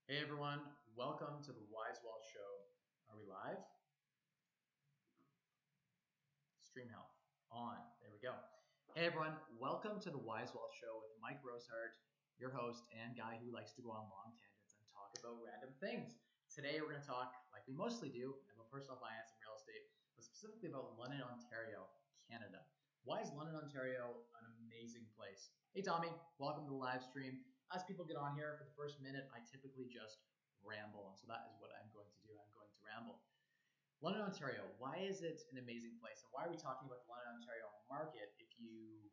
Hey everyone, welcome to the Wise Wall Show. Are we live? Stream health on. There we go. Hey everyone, welcome to the Wise Wall Show with Mike Rosehart, your host and guy who likes to go on long tangents and talk about random things. Today we're going to talk, like we mostly do, about personal finance and real estate, but specifically about London, Ontario, Canada. Why is London, Ontario an amazing place? Hey Tommy, welcome to the live stream. As people get on here for the first minute, I typically just ramble, and so that is what I'm going to do. I'm going to ramble. London, Ontario, why is it an amazing place? And why are we talking about the London, Ontario market? If you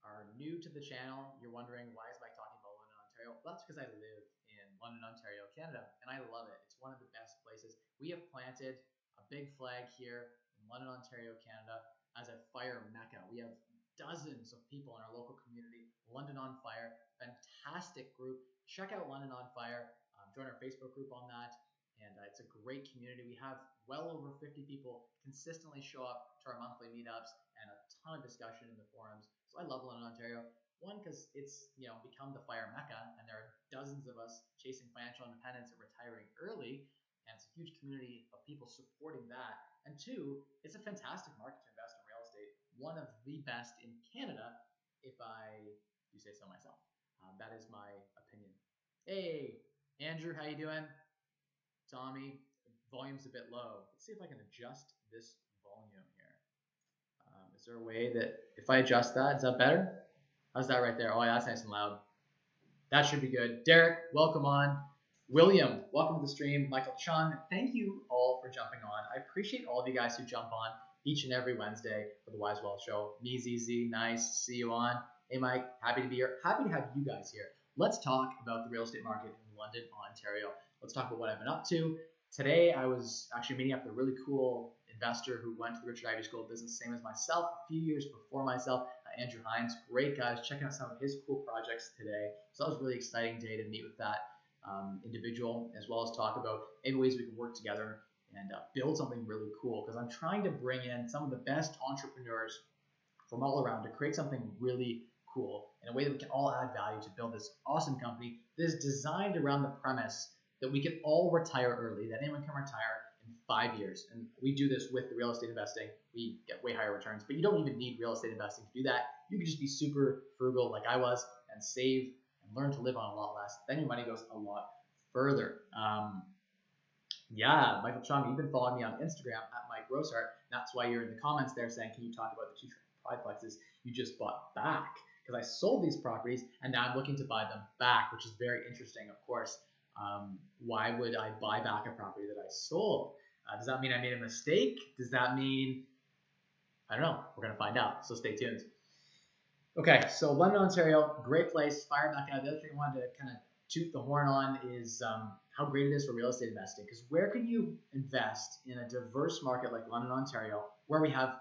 are new to the channel, you're wondering, why is Mike talking about London, Ontario? Well, that's because I live in London, Ontario, Canada, and I love it. It's one of the best places. We have planted a big flag here in London, Ontario, Canada as a fire mecca. We have dozens of people in our local community. London on Fire, fantastic group. Check out London on Fire. Join our Facebook group on that. And it's a great community. We have well over 50 people consistently show up to our monthly meetups and a ton of discussion in the forums. So I love London, Ontario. One, because it's become the fire mecca, and there are dozens of us chasing financial independence and retiring early, and it's a huge community of people supporting that. And two, it's a fantastic market to invest in real estate. One of the best in Canada, if I do say so myself. That is my opinion. Hey, Andrew, how you doing? Tommy, volume's a bit low. Let's see if I can adjust this volume here. Is there a way that if I adjust that, is that better? How's that right there? Oh, yeah, that's nice and loud. That should be good. Derek, welcome on. William, welcome to the stream. Michael Chung, thank you all for jumping on. I appreciate all of you guys who jump on each and every Wednesday for the Wise Wealth Show. Me, ZZ, nice to see you on. Hey, Mike, happy to be here. Happy to have you guys here. Let's talk about the real estate market in London, Ontario. Let's talk about what I've been up to. Today, I was actually meeting up with a really cool investor who went to the Richard Ivey School of Business, same as myself, a few years before myself, Andrew Hines. Great guys, checking out some of his cool projects today. So that was a really exciting day to meet with that individual, as well as talk about maybe ways we can work together and build something really cool, because I'm trying to bring in some of the best entrepreneurs from all around to create something really cool in a way that we can all add value to build this awesome company that is designed around the premise that we can all retire early, that anyone can retire in 5 years. And we do this with the real estate investing. We get way higher returns, but you don't even need real estate investing to do that. You can just be super frugal like I was and save and learn to live on a lot less. Then your money goes a lot further. Yeah, Michael Chung, you've been following me on Instagram at Mike Rosehart. That's why you're in the comments there saying, can you talk about the two triplexes you just bought back? Because I sold these properties and now I'm looking to buy them back, which is very interesting, of course. Why would I buy back a property that I sold? Does that mean I made a mistake? Does that mean, I don't know. We're going to find out, so stay tuned. Okay, so London, Ontario, great place, fire mecca. The other thing I wanted to kind of toot the horn on is how great it is for real estate investing. Because where can you invest in a diverse market like London, Ontario, where we have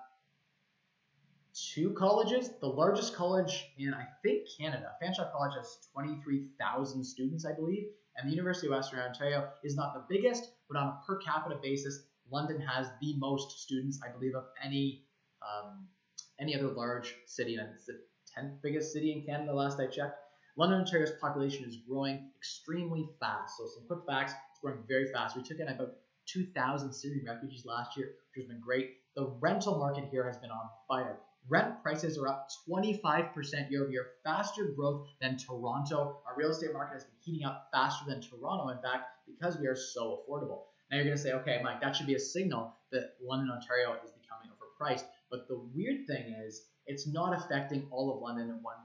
two colleges, the largest college in, I think, Canada. Fanshawe College has 23,000 students, I believe, and the University of Western Ontario is not the biggest, but on a per capita basis, London has the most students, I believe, of any other large city, and it's the 10th biggest city in Canada last I checked. London, Ontario's population is growing extremely fast. So some quick facts, it's growing very fast. We took in about 2,000 Syrian refugees last year, which has been great. The rental market here has been on fire. Rent prices are up 25% year over year, faster growth than Toronto. Our real estate market has been heating up faster than Toronto, in fact, because we are so affordable. Now you're going to say, okay, Mike, that should be a signal that London, Ontario is becoming overpriced. But the weird thing is, it's not affecting all of London in one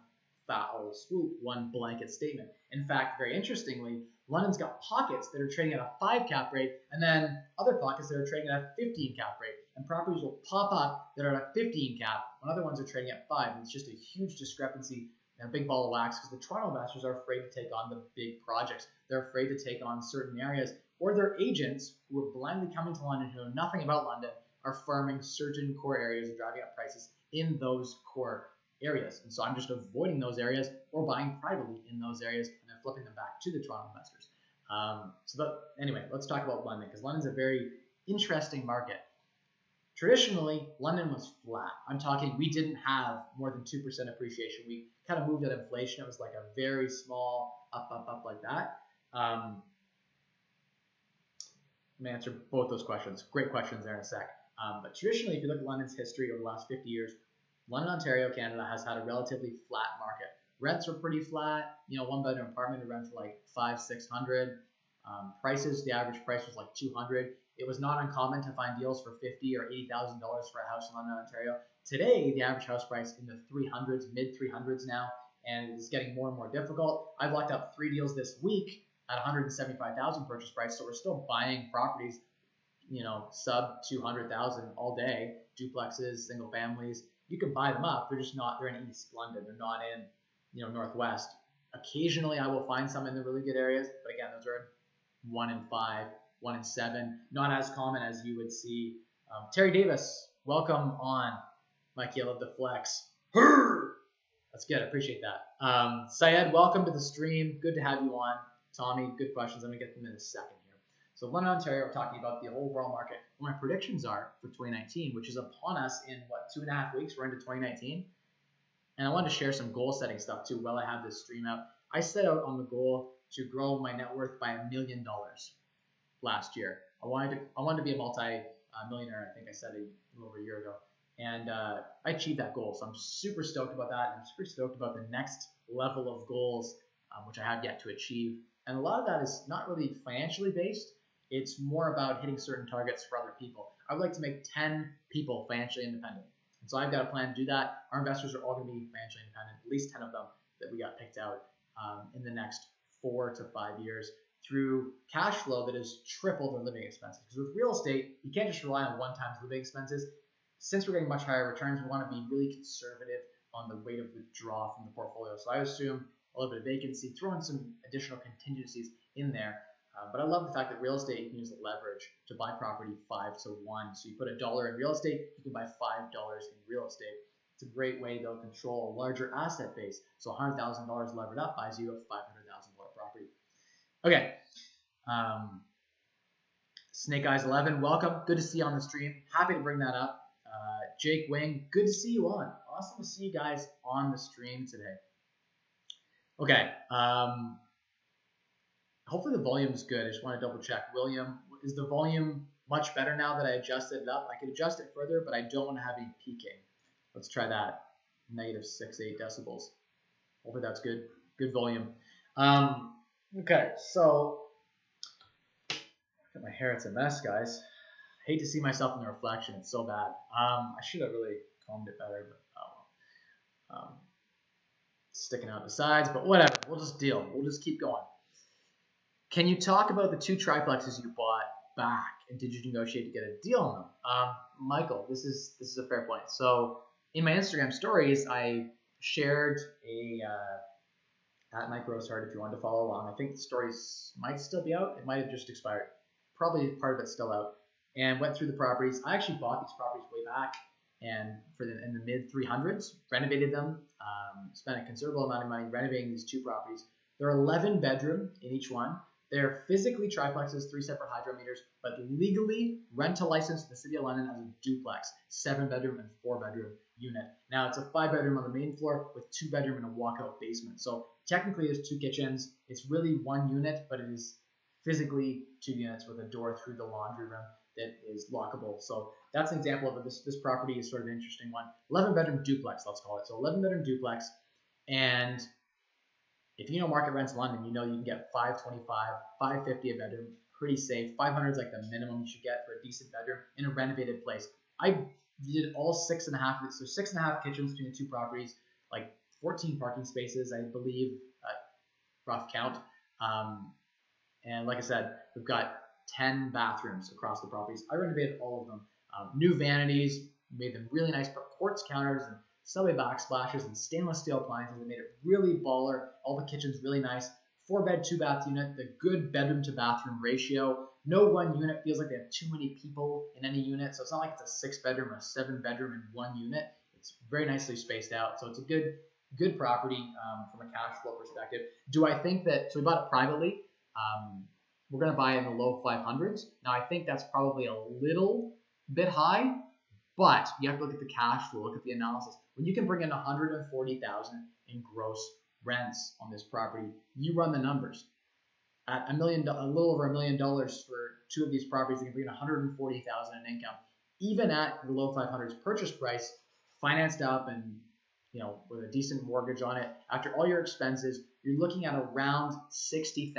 foul swoop, one blanket statement. In fact, very interestingly, London's got pockets that are trading at a 5 cap rate, and then other pockets that are trading at a 15 cap rate. And properties will pop up that are at a 15 cap when other ones are trading at 5. And it's just a huge discrepancy and a big ball of wax, because the Toronto investors are afraid to take on the big projects. They're afraid to take on certain areas, or their agents who are blindly coming to London who know nothing about London are farming certain core areas and driving up prices in those core areas. And so I'm just avoiding those areas or buying privately in those areas and then flipping them back to the Toronto investors. Anyway, let's talk about London, because London's a very interesting market. Traditionally, London was flat. I'm talking, we didn't have more than 2% appreciation. We kind of moved at inflation. It was like a very small up like that. Let me answer both those questions. Great questions there in a sec. But traditionally, if you look at London's history over the last 50 years, London, Ontario, Canada has had a relatively flat market. Rents were pretty flat. One bedroom apartment would rent for like $500-600. Prices, the average price was like $200. It was not uncommon to find deals for $50,000 or $80,000 for a house in London, Ontario. Today, the average house price in the 300s, mid 300s now, and it is getting more and more difficult. I've locked up 3 deals this week at $175,000 purchase price, so we're still buying properties, sub 200,000 all day, duplexes, single families. You can buy them up. They're just not. They're in East London. They're not in, Northwest. Occasionally, I will find some in the really good areas, but again, those are 1 in 5, 1 in 7. Not as common as you would see. Terry Davis, welcome on. Mikey, I love the flex. That's good. I appreciate that. Syed, welcome to the stream. Good to have you on. Tommy, good questions. I'm going to get them in a second here. So London, Ontario, we're talking about the overall market. What my predictions are for 2019, which is upon us in, 2.5 weeks? We're into 2019. And I wanted to share some goal-setting stuff, too, while I have this stream out. I set out on the goal to grow my net worth by $1 million last year. I wanted to be a multi-millionaire. I think I said a little over a year ago. And I achieved that goal. So I'm super stoked about that. And I'm super stoked about the next level of goals, which I have yet to achieve. And a lot of that is not really financially based. It's more about hitting certain targets for other people. I would like to make 10 people financially independent. And so I've got a plan to do that. Our investors are all going to be financially independent, at least 10 of them that we got picked out in the next 4 to 5 years through cash flow that has tripled their living expenses. Because with real estate, you can't just rely on one-time living expenses. Since we're getting much higher returns, we want to be really conservative on the rate of withdrawal from the portfolio. So I assume a little bit of vacancy, throw in some additional contingencies in there. But I love the fact that real estate, you can use the leverage to buy property 5 to 1. So you put $1 in real estate, you can buy $5 in real estate. It's a great way they'll control a larger asset base. So $100,000 levered up buys you a $500,000 property. Okay. Snake Eyes 11, welcome. Good to see you on the stream. Happy to bring that up. Jake Wing, good to see you on. Awesome to see you guys on the stream today. Okay. Hopefully the volume is good. I just want to double check. William, is the volume much better now that I adjusted it up? I could adjust it further, but I don't want to have any peaking. Let's try that. -6.8 decibels. Hopefully that's good. Good volume. Okay, so my hair, it's a mess, guys. I hate to see myself in the reflection. It's so bad. I should have really combed it better, but oh well. Sticking out the sides, but whatever. We'll just deal. We'll just keep going. Can you talk about the 2 triplexes you bought back, and did you negotiate to get a deal on them? Michael, this is a fair point. So in my Instagram stories, I shared at Mike Rosehart, if you wanted to follow along. I think the stories might still be out. It might have just expired. Probably part of it's still out. And went through the properties. I actually bought these properties way back, and in the mid 300s, renovated them, spent a considerable amount of money renovating these 2 properties. They're 11 bedroom in each one. They're physically triplexes, 3 separate hydro meters, but legally rental licensed in the City of London as a duplex, 7 bedroom and 4 bedroom unit. Now it's a 5 bedroom on the main floor with 2 bedroom and a walkout basement. So technically there's 2 kitchens. It's really 1 unit, but it is physically 2 units with a door through the laundry room that is lockable. So that's an example of this property is sort of an interesting one. 11 bedroom duplex, let's call it. So 11 bedroom duplex, and if you know market rents in London, you know you can get $525, $550 a bedroom, pretty safe. $500 is like the minimum you should get for a decent bedroom in a renovated place. I did all 6.5, so 6.5 kitchens between the 2 properties, like 14 parking spaces, I believe, rough count. And like I said, we've got 10 bathrooms across the properties. I renovated all of them. New vanities, made them really nice, put quartz counters and subway backsplashes and stainless steel appliances. They made it really baller. All the kitchens really nice. 4-bed, 2-bath unit, the good bedroom to bathroom ratio. No one unit feels like they have too many people in any unit. So it's not like it's a 6-bedroom or 7-bedroom in one unit. It's very nicely spaced out. So it's a good property from a cash flow perspective. Do I think that, so we bought it privately. We're going to buy in the low 500s. Now, I think that's probably a little bit high, but you have to look at the cash flow, look at the analysis. When you can bring in $140,000 in gross rents on this property, you run the numbers. At a little over $1 million for 2 of these properties, they can bring in $140,000 in income. Even at the low 500s purchase price, financed up and with a decent mortgage on it, after all your expenses, you're looking at around $60,000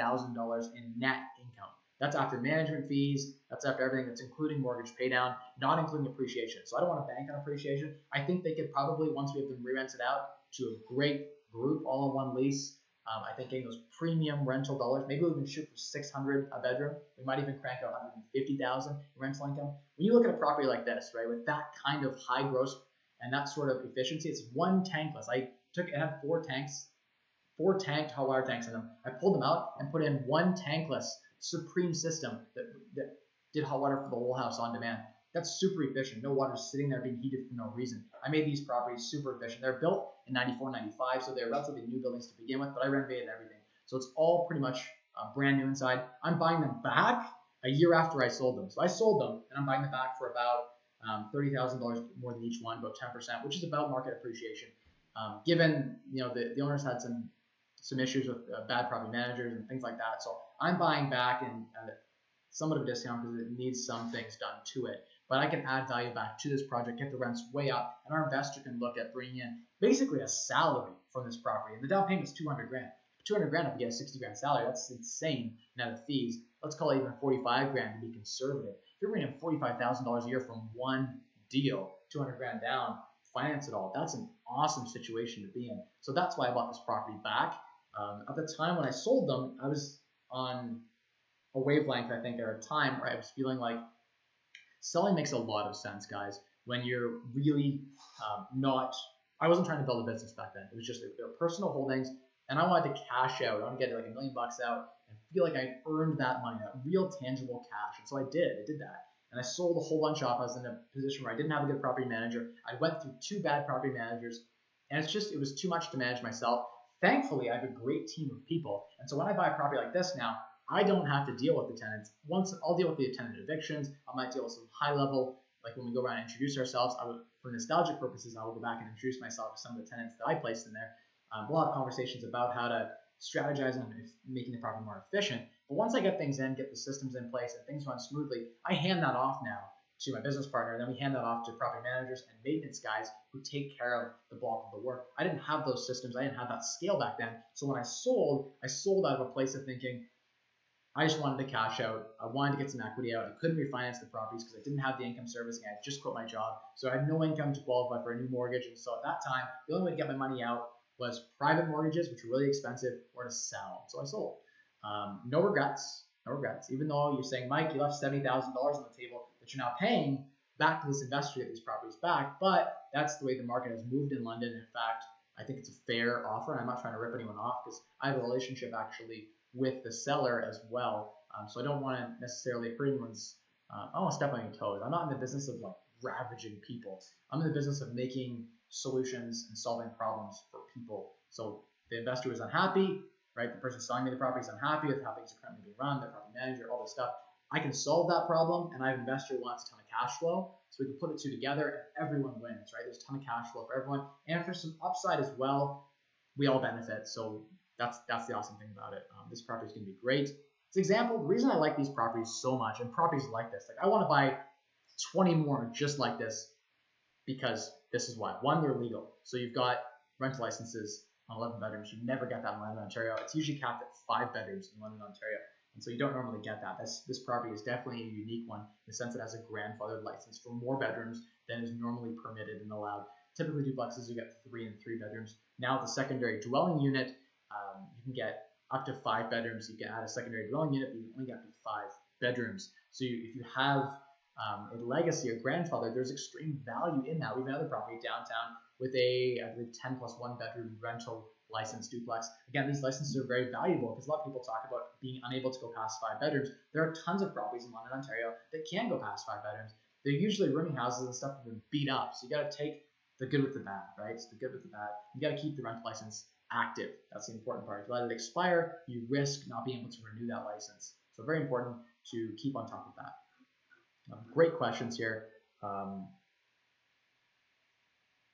in net income. That's after management fees. That's after everything. That's including mortgage pay down, not including appreciation. So I don't want to bank on appreciation. I think they could probably, once we have them re-rented out to a great group, all in one lease, I think getting those premium rental dollars, maybe we'll even shoot for $600 a bedroom. We might even crank out $150,000 in rental income. When you look at a property like this, right, with that kind of high gross and that sort of efficiency, it's one tankless. It had 4 tanked hot water tanks in them. I pulled them out and put in one tankless Supreme system that did hot water for the whole house on demand. That's super efficient. No water sitting there being heated for no reason. I made these properties super efficient. They're built in 94, 95, so they're relatively new buildings to begin with, but I renovated everything. So it's all pretty much brand new inside. I'm buying them back a year after I sold them. So I sold them, and I'm buying them back for about $30,000 more than each one, about 10%, which is about market appreciation. Given the owners had some issues with bad property managers and things like that. So I'm buying back and somewhat of a discount because it needs some things done to it. But I can add value back to this project, get the rents way up, and our investor can look at bringing in basically a salary from this property. And the down payment is $200,000. $200,000 if you get a $60,000 salary, that's insane net of fees. Let's call it even $45,000 to be conservative. If you're bringing in $45,000 a year from one deal, $200,000 down, finance it all. That's an awesome situation to be in. So that's why I bought this property back. At the time when I sold them, I was on a wavelength, I think, at a time where I was feeling like selling makes a lot of sense, guys, when you're really I wasn't trying to build a business back then. It was just their personal holdings, and I wanted to cash out. I wanted to get like $1 million out and feel like I earned that money, that real tangible cash. And so I did that. And I sold a whole bunch off. I was in a position where I didn't have a good property manager. I went through 2 bad property managers, and it was too much to manage myself. Thankfully, I have a great team of people. And so when I buy a property like this now, I don't have to deal with the tenants. Once I'll deal with the tenant evictions, I might deal with some high level, like when we go around and introduce ourselves, for nostalgic purposes, I will go back and introduce myself to some of the tenants that I placed in there. We'll have conversations about how to strategize on making the property more efficient. But once I get things in, get the systems in place, and things run smoothly, I hand that off now to my business partner, and then we hand that off to property managers and maintenance guys who take care of the bulk of the work. I didn't have those systems. I didn't have that scale back then. So when I sold out of a place of thinking, I just wanted to cash out. I wanted to get some equity out. I couldn't refinance the properties because I didn't have the income servicing. I had just quit my job. So I had no income to qualify for a new mortgage. And so at that time, the only way to get my money out was private mortgages, which were really expensive, or to sell. So I sold. No regrets. Even though you're saying, Mike, you left $70,000 on the table that you're now paying back to this investor to get these properties back. But that's the way the market has moved in London. In fact, I think it's a fair offer. And I'm not trying to rip anyone off because I have a relationship actually with the seller as well. So I don't want to necessarily hurt anyone's, I don't want to step on any toes. I'm not in the business of like ravaging people. I'm in the business of making solutions and solving problems for people. So the investor is unhappy, right? The person selling me the property is unhappy with how things are currently being run, their property manager, all this stuff. I can solve that problem, and I have an investor who wants a ton of cash flow. So we can put the two together and everyone wins, right? There's a ton of cash flow for everyone. And if there's some upside as well, we all benefit. So that's the awesome thing about it. This property is going to be great. It's an example. The reason I like these properties so much, and properties like this, like I want to buy 20 more just like this, because this is why. One, they're legal. So you've got rental licenses on 11 bedrooms. You never get that in London, Ontario. It's usually capped at 5 bedrooms in London, Ontario. And so you don't normally get that. This property is definitely a unique one in the sense it has a grandfathered license for more bedrooms than is normally permitted and allowed. Typically duplexes, you get 3 and 3 bedrooms. Now the secondary dwelling unit, you can get up to 5 bedrooms. You can add a secondary dwelling unit, but you can only get up to 5 bedrooms. So if you have a legacy or grandfather, there's extreme value in that. We have another property downtown with a, I believe, 10 plus 1 bedroom rental license duplex. Again, these licenses are very valuable because a lot of people talk about being unable to go past 5 bedrooms. There are tons of properties in London, Ontario that can go past 5 bedrooms. They're usually rooming houses and stuff that have been beat up. So you got to take the good with the bad, right? It's the good with the bad. You got to keep the rental license active. That's the important part. If you let it expire, you risk not being able to renew that license. So very important to keep on top of that. Great questions here.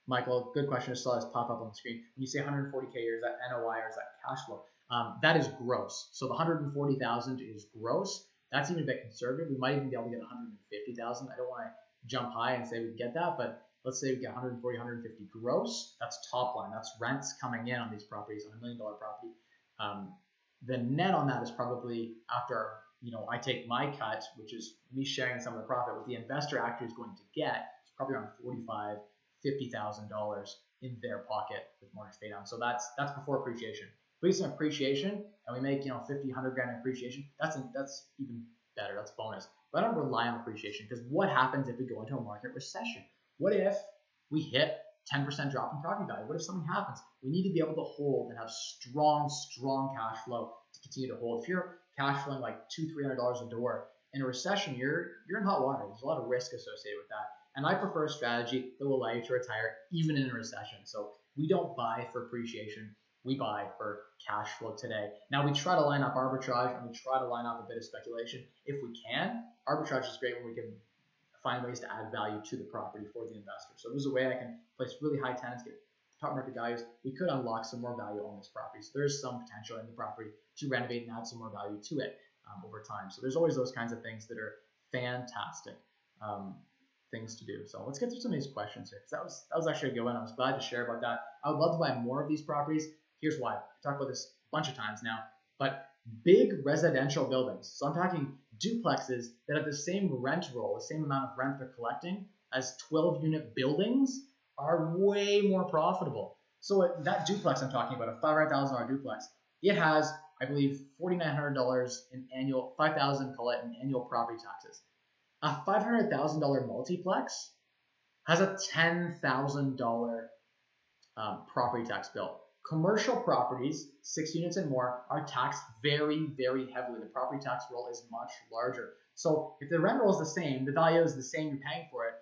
Michael, good question. I saw this pop up on the screen. When you say 140K a year, is that NOI or is that cash flow? That is gross. So the 140,000 is gross. That's even a bit conservative. We might even be able to get 150,000. I don't want to jump high and say we get that, but let's say we get 140, 150 gross. That's top line. That's rents coming in on these properties on $1 million property. The net on that is probably after, I take my cut, which is me sharing some of the profit, what the investor actually is going to get. It's probably around $45,000, $50,000 in their pocket with mortgage pay down. So that's before appreciation. If we get some appreciation and we make 50, 100 grand in appreciation, that's even better. That's bonus. But I don't rely on appreciation, because what happens if we go into a market recession? What if we hit 10% drop in property value? What if something happens? We need to be able to hold and have strong cash flow to continue to hold. If you're cash flowing like $200-$300 a door in a recession, you're in hot water. There's a lot of risk associated with that. And I prefer a strategy that will allow you to retire even in a recession. So we don't buy for appreciation. We buy for cash flow today. Now we try to line up arbitrage and we try to line up a bit of speculation if we can. Arbitrage is great when we can find ways to add value to the property for the investor. So there's a way I can place really high tenants, get top market values. We could unlock some more value on this property. So there's some potential in the property to renovate and add some more value to it over time. So there's always those kinds of things that are fantastic things to do. So let's get through some of these questions here, because that was actually a good one. I was glad to share about that. I would love to buy more of these properties. Here's why. I talked about this a bunch of times now, but big residential buildings. So I'm talking duplexes that have the same rent roll, the same amount of rent they're collecting as 12-unit buildings are way more profitable. So that duplex I'm talking about, a $500,000 duplex, it has, I believe, $4,900 in annual, $5,000 call it in annual property taxes. A $500,000 multiplex has a $10,000 property tax bill. Commercial properties, 6 units and more, are taxed very, very heavily. The property tax roll is much larger. So if the rent roll is the same, the value is the same, you're paying for it,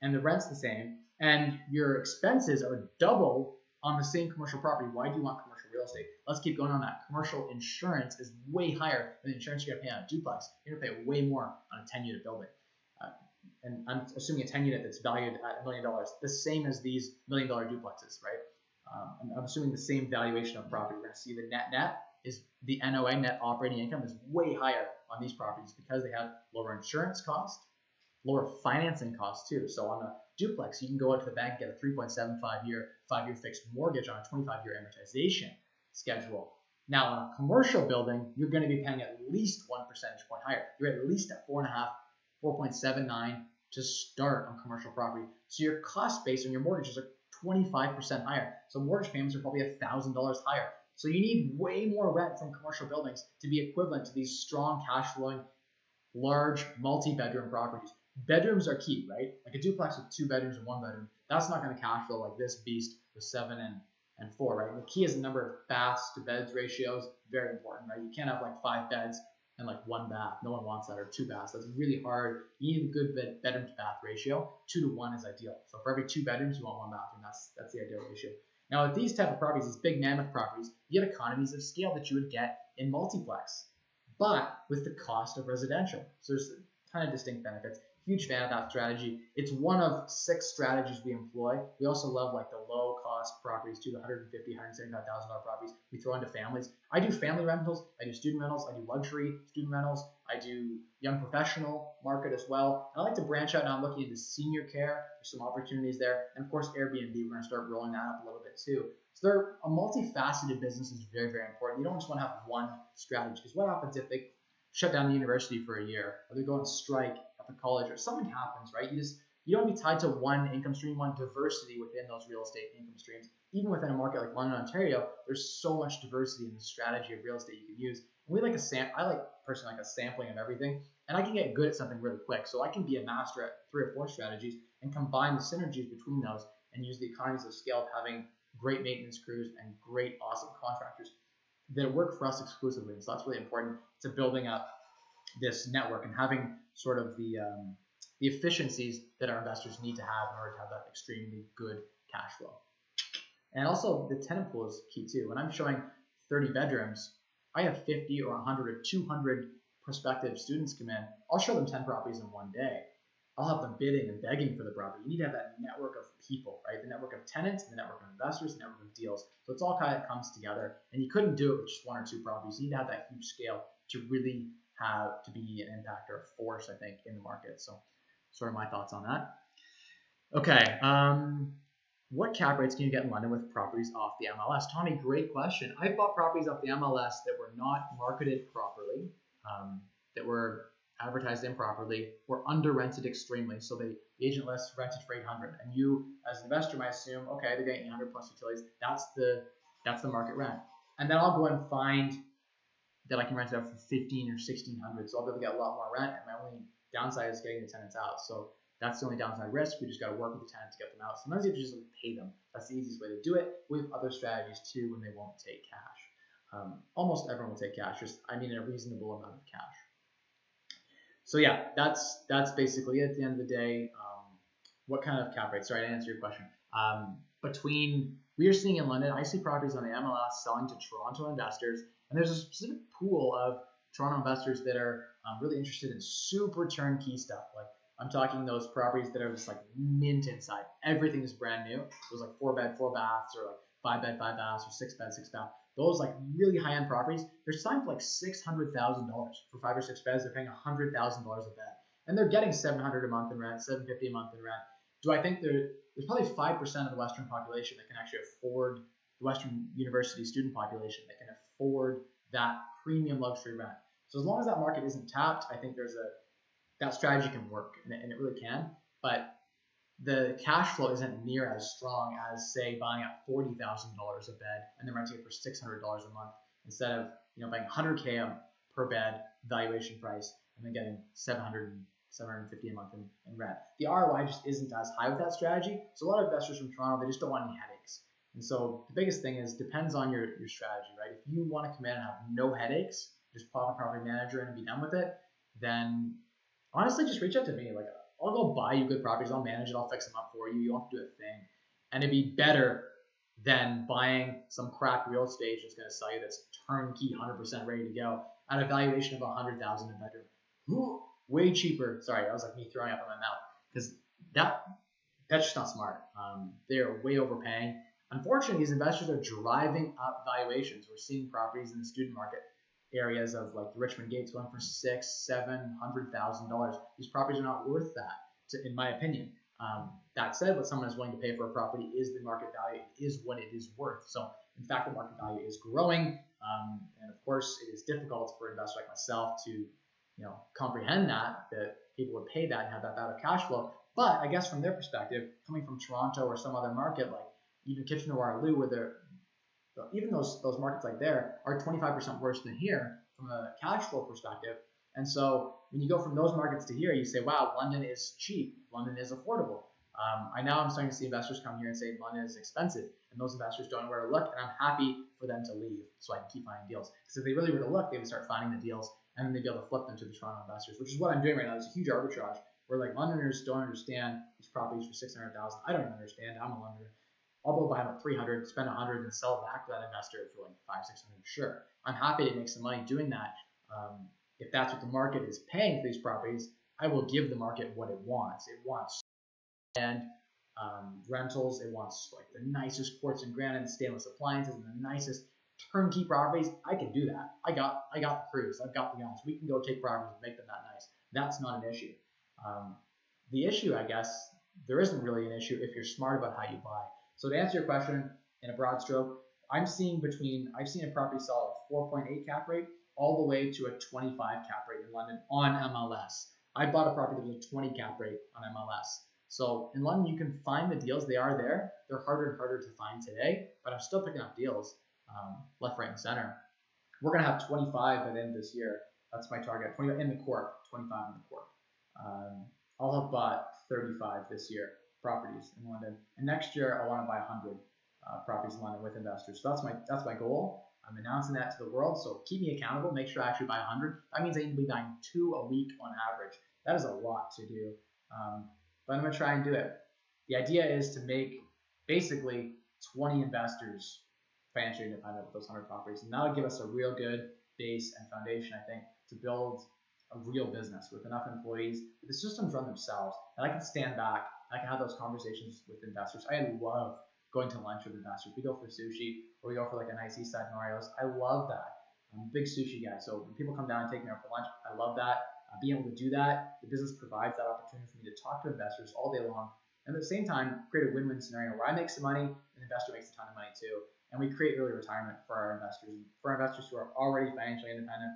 and the rent's the same, and your expenses are double on the same commercial property, why do you want commercial real estate? Let's keep going on that. Commercial insurance is way higher than the insurance you're going to pay on a duplex. You're going to pay way more on a 10-unit building. And I'm assuming a 10-unit that's valued at $1 million, the same as these $1 million duplexes, right? I'm assuming the same valuation of property. We're going to see the net is the NOA, net operating income, is way higher on these properties because they have lower insurance cost, lower financing costs too. So on a duplex, you can go out to the bank and get a 3.75-year, 5-year fixed mortgage on a 25-year amortization schedule. Now on a commercial building, you're going to be paying at least 1 percentage point higher. You're at least at 4.5, 4.79 to start on commercial property. So your cost base on your mortgages are 25% higher. So mortgage payments are probably $1,000 higher. So you need way more rent from commercial buildings to be equivalent to these strong cash flowing, large multi-bedroom properties. Bedrooms are key, right? Like a duplex with 2 bedrooms and 1 bedroom, that's not going to cash flow like this beast with 7 and 4, right? And the key is the number of baths to beds ratios, very important, right? You can't have like 5 beds and like 1 bath. No one wants that, or 2 baths. That's really hard. You need a good bedroom to bath ratio. 2 to 1 is ideal. So for every 2 bedrooms, you want 1 bathroom. That's the ideal ratio. Now with these type of properties, these big mammoth properties, you get economies of scale that you would get in multiplex, but with the cost of residential. So there's a ton of distinct benefits. Huge fan of that strategy. It's one of 6 strategies we employ. We also love like the low cost properties too, the $150,000, $175,000 properties we throw into families. I do family rentals, I do student rentals, I do luxury student rentals, I do young professional market as well. And I like to branch out now. I'm looking into senior care. There's some opportunities there. And of course, Airbnb, we're going to start rolling that up a little bit too. So they're a multifaceted business is very, very important. You don't just want to have one strategy, because what happens if they shut down the university for a year, or they go on strike at the college, or something happens, right? You don't want to be tied to one income stream, one diversity within those real estate income streams. Even within a market like London, Ontario, there's so much diversity in the strategy of real estate you can use. And we like I like personally like a sampling of everything, and I can get good at something really quick. So I can be a master at 3 or 4 strategies and combine the synergies between those and use the economies of scale of having great maintenance crews and great, awesome contractors that work for us exclusively. So that's really important to building up this network and having sort of the efficiencies that our investors need to have in order to have that extremely good cash flow. And also the tenant pool is key too. When I'm showing 30 bedrooms, I have 50 or 100 or 200 prospective students come in. I'll show them 10 properties in one day. I'll have them bidding and begging for the property. You need to have that network of people, right? The network of tenants, the network of investors, the network of deals. So it's all kind of comes together, and you couldn't do it with just one or two properties. You need to have that huge scale to really have to be an impact or a force, I think, in the market. So sort of my thoughts on that. Okay. What cap rates can you get in London with properties off the MLS? Tommy, great question. I bought properties off the MLS that were not marketed properly, that were advertised improperly, were under rented extremely. So the agent list rented for 800, and you as an investor might assume, okay, they're getting 800 plus utilities. That's the market rent, and then I'll go and find that I can rent it out for 15 or 1600. So I'll be able to get a lot more rent, and my only downside is getting the tenants out. So that's the only downside risk. We just got to work with the tenant to get them out. Sometimes you have to just pay them. That's the easiest way to do it. We have other strategies too when they won't take cash. Almost everyone will take cash, just a reasonable amount of cash. So yeah, that's basically it at the end of the day. What kind of cap rate? Sorry, I didn't answer your question. We are seeing in London, I see properties on the MLS selling to Toronto investors, and there's a specific pool of Toronto investors that are really interested in super turnkey stuff. Like I'm talking those properties that are just like mint inside. Everything is brand new. Those like 4-bed, 4 baths, or like 5-bed, 5 baths, or 6-bed, 6 bath. Those like really high-end properties, they're selling for like $600,000 for 5 or 6 beds. They're paying $100,000 a bed, and they're getting $700 a month in rent, $750 a month in rent. Do I think there's probably 5% of the Western population that can actually afford the Western University student population that can afford that premium luxury rent? So as long as that market isn't tapped, I think that strategy can work, and it really can. But the cash flow isn't near as strong as, say, buying at $40,000 a bed and then renting it for $600 a month instead of buying $100K per bed valuation price and then getting $750 a month in rent. The ROI just isn't as high with that strategy. So a lot of investors from Toronto, they just don't want any headaches. And so the biggest thing is depends on your strategy, right? If you want to come in and have no headaches, just pop a property manager in and be done with it, then honestly just reach out to me. Like I'll go buy you good properties, I'll manage it, I'll fix them up for you. You don't have to do a thing. And it'd be better than buying some crap real estate that's going to sell you that's turnkey, 100% ready to go at a valuation of $100,000 a bedroom. Ooh, way cheaper. Sorry, that was like me throwing up in my mouth because that's just not smart. They're way overpaying. Unfortunately, these investors are driving up valuations. We're seeing properties in the student market areas of like the Richmond Gates going for $600,000-$700,000. These properties are not worth that, in my opinion. That said, what someone is willing to pay for a property is the market value. It is what it is worth. So, in fact, the market value is growing, and of course, it is difficult for investors like myself to, comprehend that people would pay that and have that out of cash flow. But I guess from their perspective, coming from Toronto or some other market like even Kitchener-Waterloo, where even those markets like there are 25% worse than here from a cash flow perspective. And so when you go from those markets to here, you say, wow, London is cheap. London is affordable. I'm starting to see investors come here and say London is expensive, and those investors don't know where to look, and I'm happy for them to leave so I can keep finding deals. Because if they really were to look, they would start finding the deals, and then they'd be able to flip them to the Toronto investors, which is what I'm doing right now. There's a huge arbitrage where like Londoners don't understand these properties for $600,000. I don't even understand. I'm a Londoner. I'll go buy them at $300, spend $100, and sell it back to that investor for like $500-$600. Sure, I'm happy to make some money doing that. If that's what the market is paying for these properties, I will give the market what it wants. It wants rentals. It wants like the nicest quartz and granite and stainless appliances and the nicest turnkey properties. I can do that. I got the crews. I've got the guys. We can go take properties and make them that nice. That's not an issue. The issue, I guess, there isn't really an issue if you're smart about how you buy. So to answer your question in a broad stroke, I've seen a property sell at a 4.8 cap rate all the way to a 25 cap rate in London on MLS. I bought a property that was a 20 cap rate on MLS. So in London, you can find the deals. They are there. They're harder and harder to find today, but I'm still picking up deals left, right, and center. We're going to have 25 by the end of this year. That's my target. 20 in the corp, 25 in the corp. I'll have bought 35 this year properties in London, and next year I want to buy 100 properties in London with investors. So that's my goal. I'm announcing that to the world. So keep me accountable. Make sure I actually buy 100. That means I need to be buying 2 a week on average. That is a lot to do. But I'm going to try and do it. The idea is to make basically 20 investors financially independent with those 100 properties. And that'll give us a real good base and foundation, I think, to build a real business with enough employees, the systems run themselves, and I can stand back, I can have those conversations with investors. I love going to lunch with investors. We go for sushi, or we go for like a nice East Side Mario's. I love that. I'm a big sushi guy, so when people come down and take me out for lunch, I love that. Being able to do that, the business provides that opportunity for me to talk to investors all day long, and at the same time, create a win-win scenario where I make some money and the investor makes a ton of money too. And we create early retirement for our investors. And for our investors who are already financially independent,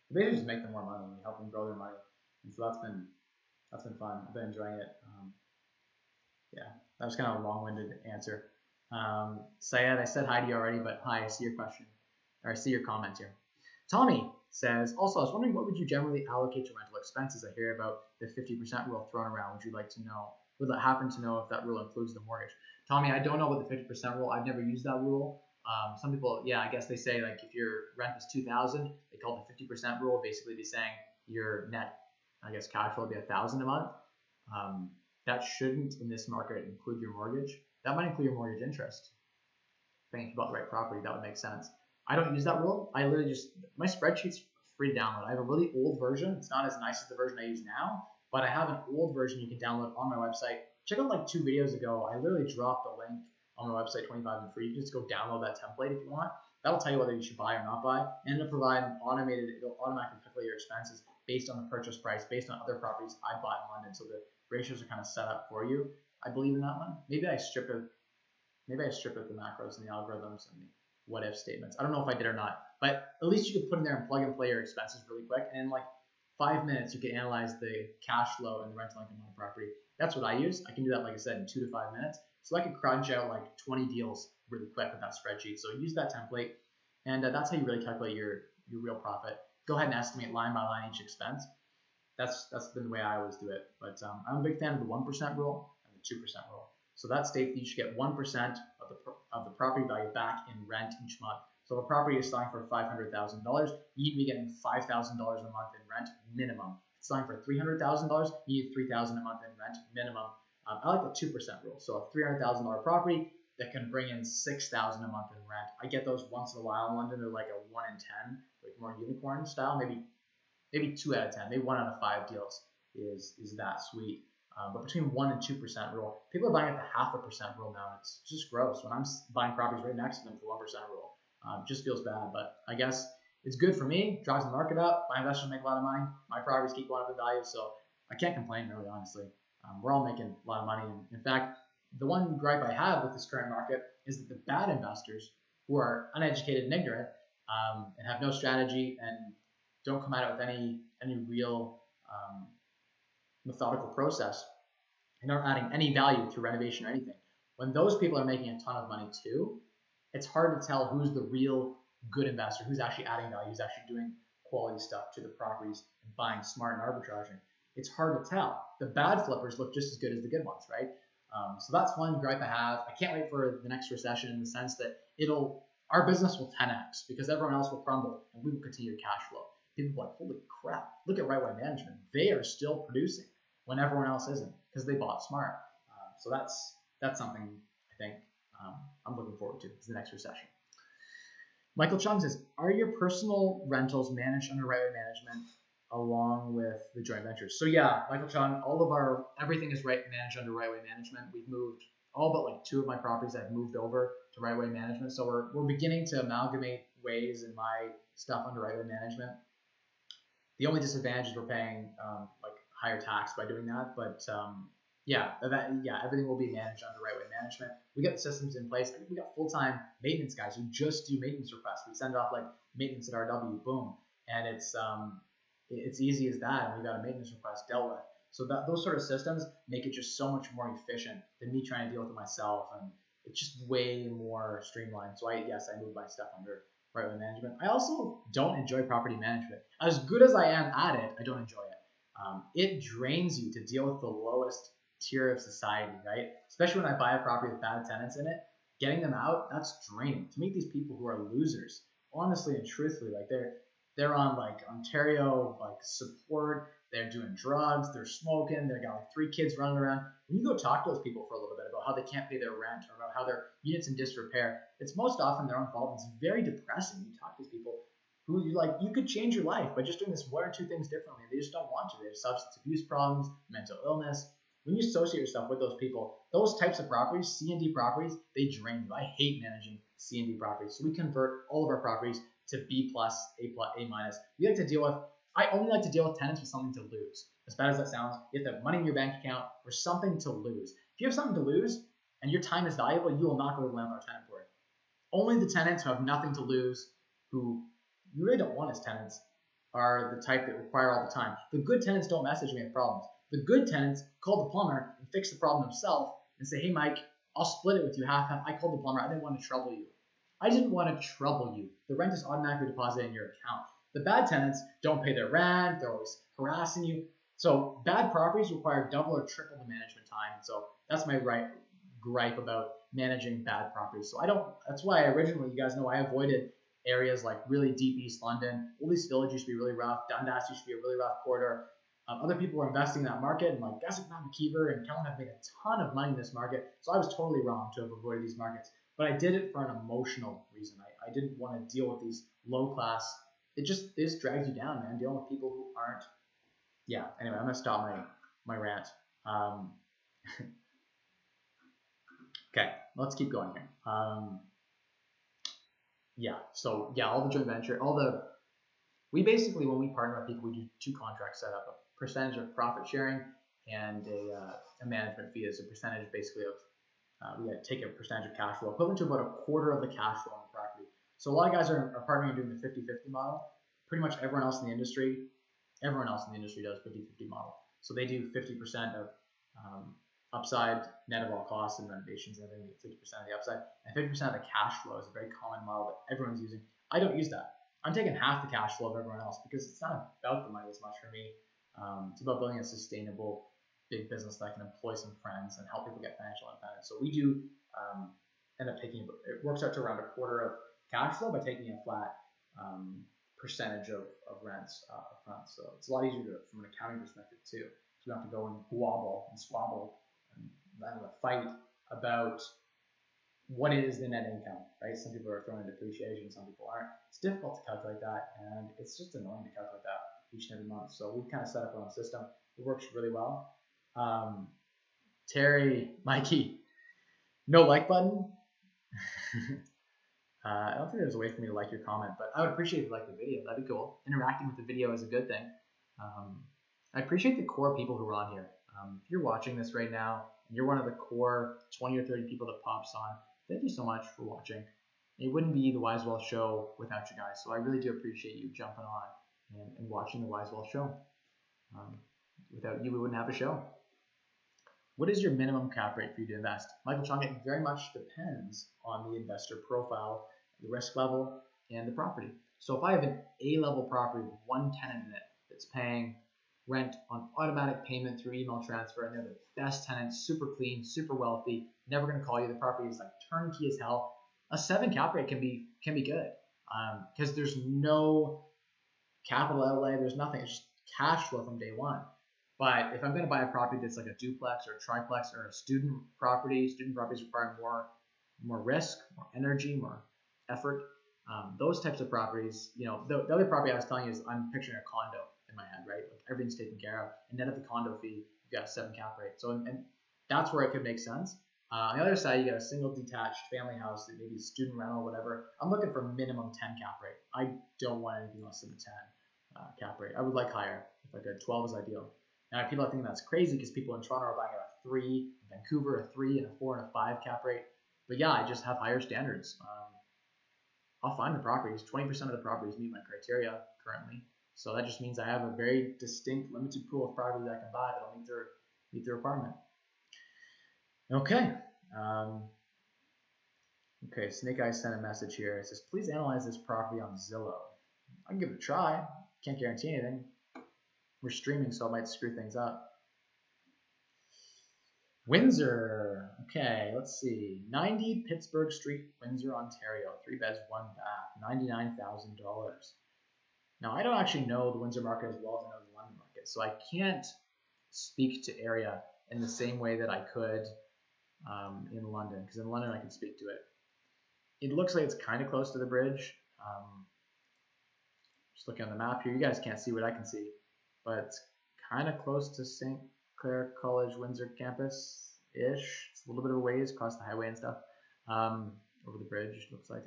we basically just make them more money and we help them grow their money. And so that's been fun. I've been enjoying it. Yeah, that was kind of a long-winded answer. Syed, I said hi to you already, but hi, I see your question, or I see your comment here. Tommy says, also, I was wondering, what would you generally allocate to rental expenses? I hear about the 50% rule thrown around. Would you like to know? Would that happen to know if that rule includes the mortgage? Tommy, I don't know about the 50% rule. I've never used that rule. Some people, yeah, I guess they say like if your rent is $2,000, they call it the 50% rule. Basically, be saying your net, I guess, cash flow would be $1,000 a month. That shouldn't, in this market, include your mortgage. That might include your mortgage interest. I think if you bought the right property, that would make sense. I don't use that rule. I literally just, my spreadsheet's free to download. I have a really old version. It's not as nice as the version I use now, but I have an old version you can download on my website. Check out like 2 videos ago. I literally dropped a link on my website, 25 and free. You can just go download that template if you want. That'll tell you whether you should buy or not buy, and it'll provide an it'll automatically calculate your expenses based on the purchase price, based on other properties I bought in London. So the ratios are kind of set up for you. I believe in that one. Maybe I strip out the macros and the algorithms and the what if statements. I don't know if I did or not, but at least you could put in there and plug and play your expenses really quick. And in like 5 minutes, you can analyze the cash flow and the rental income on a property. That's what I use. I can do that, like I said, in 2 to 5 minutes. So I could crunch out like 20 deals really quick with that spreadsheet. So use that template, and that's how you really calculate your real profit. Go ahead and estimate line by line each expense. That's been the way I always do it. But I'm a big fan of the 1% rule and the 2% rule. So that states that you should get 1% of the property value back in rent each month. So if a property is selling for $500,000, you need to be getting $5,000 a month in rent minimum. If it's selling for $300,000, you need $3,000 a month in rent minimum. I like the 2% rule. So a $300,000 property that can bring in $6,000 a month in rent. I get those once in a while in London. They're like a 1 in 10, like more unicorn style. Maybe 2 out of 10. Maybe 1 out of 5 deals is that sweet. But between 1% and 2% rule, people are buying at the 0.5% rule now. It's just gross. When I'm buying properties right next to them for 1% rule, it just feels bad. But I guess it's good for me. Drives the market up. My investors make a lot of money. My properties keep going up in value, so I can't complain, really, honestly. We're all making a lot of money. And in fact, the one gripe I have with this current market is that the bad investors who are uneducated and ignorant and have no strategy and don't come at it with any real methodical process and aren't adding any value through renovation or anything. When those people are making a ton of money too, it's hard to tell who's the real good investor, who's actually adding value, who's actually doing quality stuff to the properties and buying smart and arbitraging. It's hard to tell. The bad flippers look just as good as the good ones, right? So that's one gripe I have. I can't wait for the next recession in the sense that our business will 10x because everyone else will crumble and we will continue to cash flow. People are like, holy crap, look at Right Way Management. They are still producing when everyone else isn't because they bought smart. So that's something I think I'm looking forward to is the next recession. Michael Chung says, are your personal rentals managed under Right Way Management along with the joint ventures? So yeah, Michael Chung, everything is managed under Right Way Management. We've moved all but like 2 of my properties I've moved over to Right Way Management. So we're beginning to amalgamate ways in my stuff under Right Way Management. The only disadvantage is we're paying like higher tax by doing that, but everything will be managed under Right Way Management. We got the systems in place. We got full-time maintenance guys who just do maintenance requests. We send off like maintenance at RW, boom, and it's easy as that. And we got a maintenance request dealt with. So those sort of systems make it just so much more efficient than me trying to deal with it myself, and it's just way more streamlined. So I move my stuff under Right Way Management. I also don't enjoy property management. As good as I am at it, I don't enjoy it. It drains you to deal with the lowest tier of society, right? Especially when I buy a property with bad tenants in it, getting them out, that's draining. To meet these people who are losers, honestly and truthfully, like they're on like Ontario like support, they're doing drugs, they're smoking, they got like 3 kids running around. When you go talk to those people for a little bit about how they can't pay their rent or about how their unit's in disrepair, it's most often their own fault. It's very depressing. You talk to these people, who you could change your life by just doing this one or two things differently. They just don't want to. They have substance abuse problems, mental illness. When you associate yourself with those people, those types of properties, C and D properties, they drain you. I hate managing C and D properties. So we convert all of our properties to B plus, A minus. I only like to deal with tenants with something to lose. As bad as that sounds, you have to have money in your bank account or something to lose. If you have something to lose and your time is valuable, you will not go to the landlord tenant board. Only the tenants who have nothing to lose, who you really don't want as tenants, are the type that require all the time. The good tenants don't message me with problems. The good tenants call the plumber and fix the problem themselves and say, hey, Mike, I'll split it with you half. I called the plumber. I didn't want to trouble you. I didn't want to trouble you. The rent is automatically deposited in your account. The bad tenants don't pay their rent. They're always harassing you. So bad properties require double or triple the management time. So that's my gripe about managing bad properties. So that's why originally, you guys know, I avoided areas like really deep East London. Old East Village used to be really rough. Dundas used to be a really rough corridor. Other people were investing in that market, and like Gussick, McKeever, and Kellen have made a ton of money in this market. So I was totally wrong to have avoided these markets. But I did it for an emotional reason. I didn't want to deal with these low class. This drags you down, man. Dealing with people who aren't. Yeah. Anyway, I'm gonna stop my rant. Okay, let's keep going here. All the joint venture, we basically, when we partner with people, we do two contracts set up: a percentage of profit sharing and a management fee as a percentage, basically of we take a percentage of cash flow, equivalent to about a quarter of the cash flow on the property. So a lot of guys are partnering and doing the 50-50 model. Pretty much everyone else in the industry does 50-50 model. So they do 50% of upside net of all costs and renovations, and then you get 50% of the upside, and 50% of the cash flow is a very common model that everyone's using. I don't use that. I'm taking half the cash flow of everyone else because it's not about the money as much for me. It's about building a sustainable big business that can employ some friends and help people get financial independence. So we do end up taking, it works out to around a quarter of cash flow by taking a flat percentage of rents up front. So it's a lot easier to do it from an accounting perspective too. So we don't have to go and wobble and squabble and have a fight about what is the net income, right? Some people are throwing in depreciation, some people aren't. It's difficult to calculate that, and it's just annoying to calculate that each and every month. So we've kind of set up our own system. It works really well. Terry, Mikey, no like button. I don't think there's a way for me to like your comment, but I would appreciate if you like the video. That'd be cool. Interacting with the video is a good thing. I appreciate the core people who are on here. If you're watching this right now and you're one of the core 20 or 30 people that pops on, thank you so much for watching. It wouldn't be the Wise Wealth Show without you guys, so I really do appreciate you jumping on and watching the Wise Wealth Show. Without you, we wouldn't have a show. What is your minimum cap rate for you to invest? Michael Chung, it very much depends on the investor profile, the risk level, and the property. So if I have an A-level property with one tenant in it that's paying rent on automatic payment through email transfer, and they're the best tenant, super clean, super wealthy, never going to call you, the property is like turnkey as hell, a 7 cap rate can be good because there's no capital outlay, there's nothing, it's just cash flow from day one. But if I'm going to buy a property that's like a duplex or a triplex or a student properties require more risk, more energy, more effort. Those types of properties, the other property I was telling you is I'm picturing a condo in my head, right? Like everything's taken care of, and net of the condo fee, you've got a 7 cap rate. So and that's where it could make sense. On the other side, you got a single detached family house that maybe is student rental or whatever. I'm looking for minimum 10 cap rate. I don't want anything less than a 10 cap rate. I would like higher. If I could, 12 is ideal. Now, people are thinking that's crazy because people in Toronto are buying at a 3, in Vancouver a 3, and a 4, and a 5 cap rate. But yeah, I just have higher standards. I'll find the properties. 20% of the properties meet my criteria currently. So that just means I have a very distinct, limited pool of properties I can buy that'll meet the requirement. Okay. Okay, Snake Eyes sent a message here. It says, please analyze this property on Zillow. I can give it a try. Can't guarantee anything. We're streaming, so I might screw things up. Windsor. Okay, let's see. 90 Pittsburgh Street, Windsor, Ontario. 3 beds, 1 bath. $99,000. Now, I don't actually know the Windsor market as well as I know the London market, so I can't speak to area in the same way that I could in London, because in London I can speak to it. It looks like it's kind of close to the bridge. Just looking on the map here, you guys can't see what I can see, but it's kind of close to St. Clair College Windsor campus-ish. It's a little bit of a ways across the highway and stuff. Over the bridge, looks like,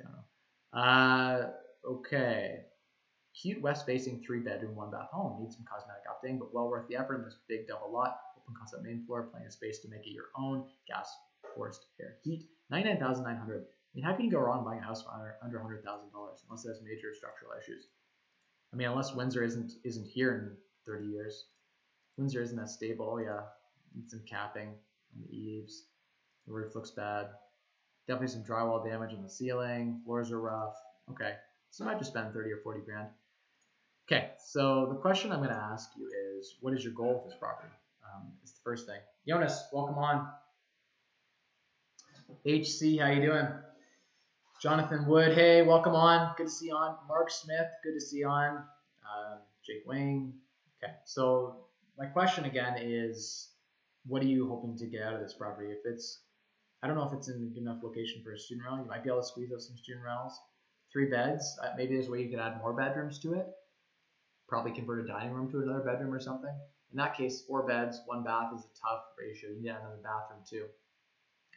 I don't know. Okay. Cute west-facing 3-bedroom, 1-bath home. Needs some cosmetic updating, but well worth the effort in this big double lot. Open concept main floor, plenty of space to make it your own. Gas, forced air, heat. $99,900. I mean, how can you go wrong buying a house for under $100,000 unless it has major structural issues? I mean, unless Windsor isn't here in 30 years. Windsor isn't that stable. Oh yeah, need some capping on the eaves. The roof looks bad. Definitely some drywall damage on the ceiling. Floors are rough. Okay, so I might just spend 30 or 40 grand. Okay, so the question I'm going to ask you is, what is your goal with this property? It's the first thing. Jonas, welcome on. HC, how you doing? Jonathan Wood, hey, welcome on. Good to see you on. Mark Smith, good to see you on. Jake Wayne. Okay, so my question again is, what are you hoping to get out of this property? If it's, I don't know if it's in a good enough location for a student rental. You might be able to squeeze out some student rentals. 3 beds. Maybe there's a way you could add more bedrooms to it. Probably convert a dining room to another bedroom or something. In that case, 4 beds, 1 bath is a tough ratio. You need another bathroom too.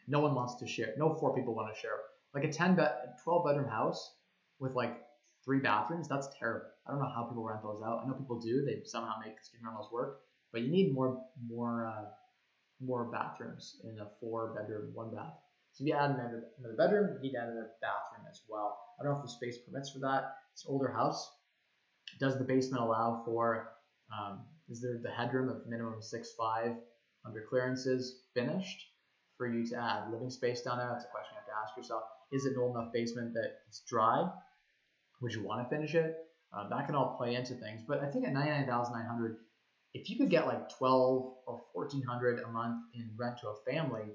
No one wants to share. No 4 people want to share. Like a 12 bedroom house with like 3 bathrooms, that's terrible. I don't know how people rent those out. I know people do. They somehow make student rentals work, but you need more bathrooms in a 4 bedroom, 1 bath. So if you add another bedroom, you need to add another bathroom as well. I don't know if the space permits for that. It's an older house. Does the basement allow for, is there the headroom of minimum 6'5" under clearances finished for you to add living space down there? That's a question you have to ask yourself. Is it an old enough basement that it's dry? Would you want to finish it? That can all play into things. But I think at $99,900, if you could get like $1,200 or $1,400 a month in rent to a family,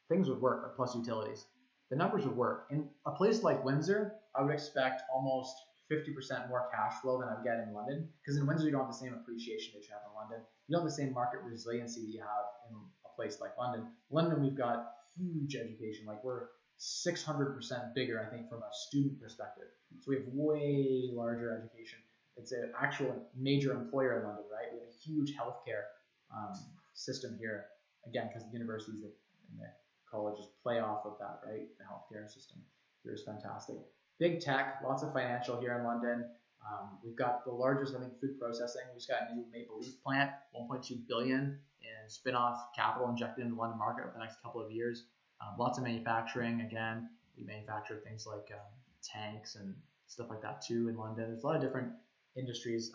things would work, plus utilities. The numbers would work. In a place like Windsor, I would expect almost 50% more cash flow than I would get in London, because in Windsor you don't have the same appreciation that you have in London. You don't have the same market resiliency that you have in a place like London. London, we've got huge education. Like we're 600% bigger, I think, from a student perspective. So we have way larger education. It's an actual major employer in London, right? We have a huge healthcare system here, again, because the universities and the colleges play off of that, right? The healthcare system here is fantastic. Big tech, lots of financial here in London. We've got the largest, I think, food processing. We've just got a new Maple Leaf plant, $1.2 billion in spin-off capital injected into the London market over the next couple of years. Lots of manufacturing. Again, we manufacture things like tanks and stuff like that too in London. There's a lot of different industries.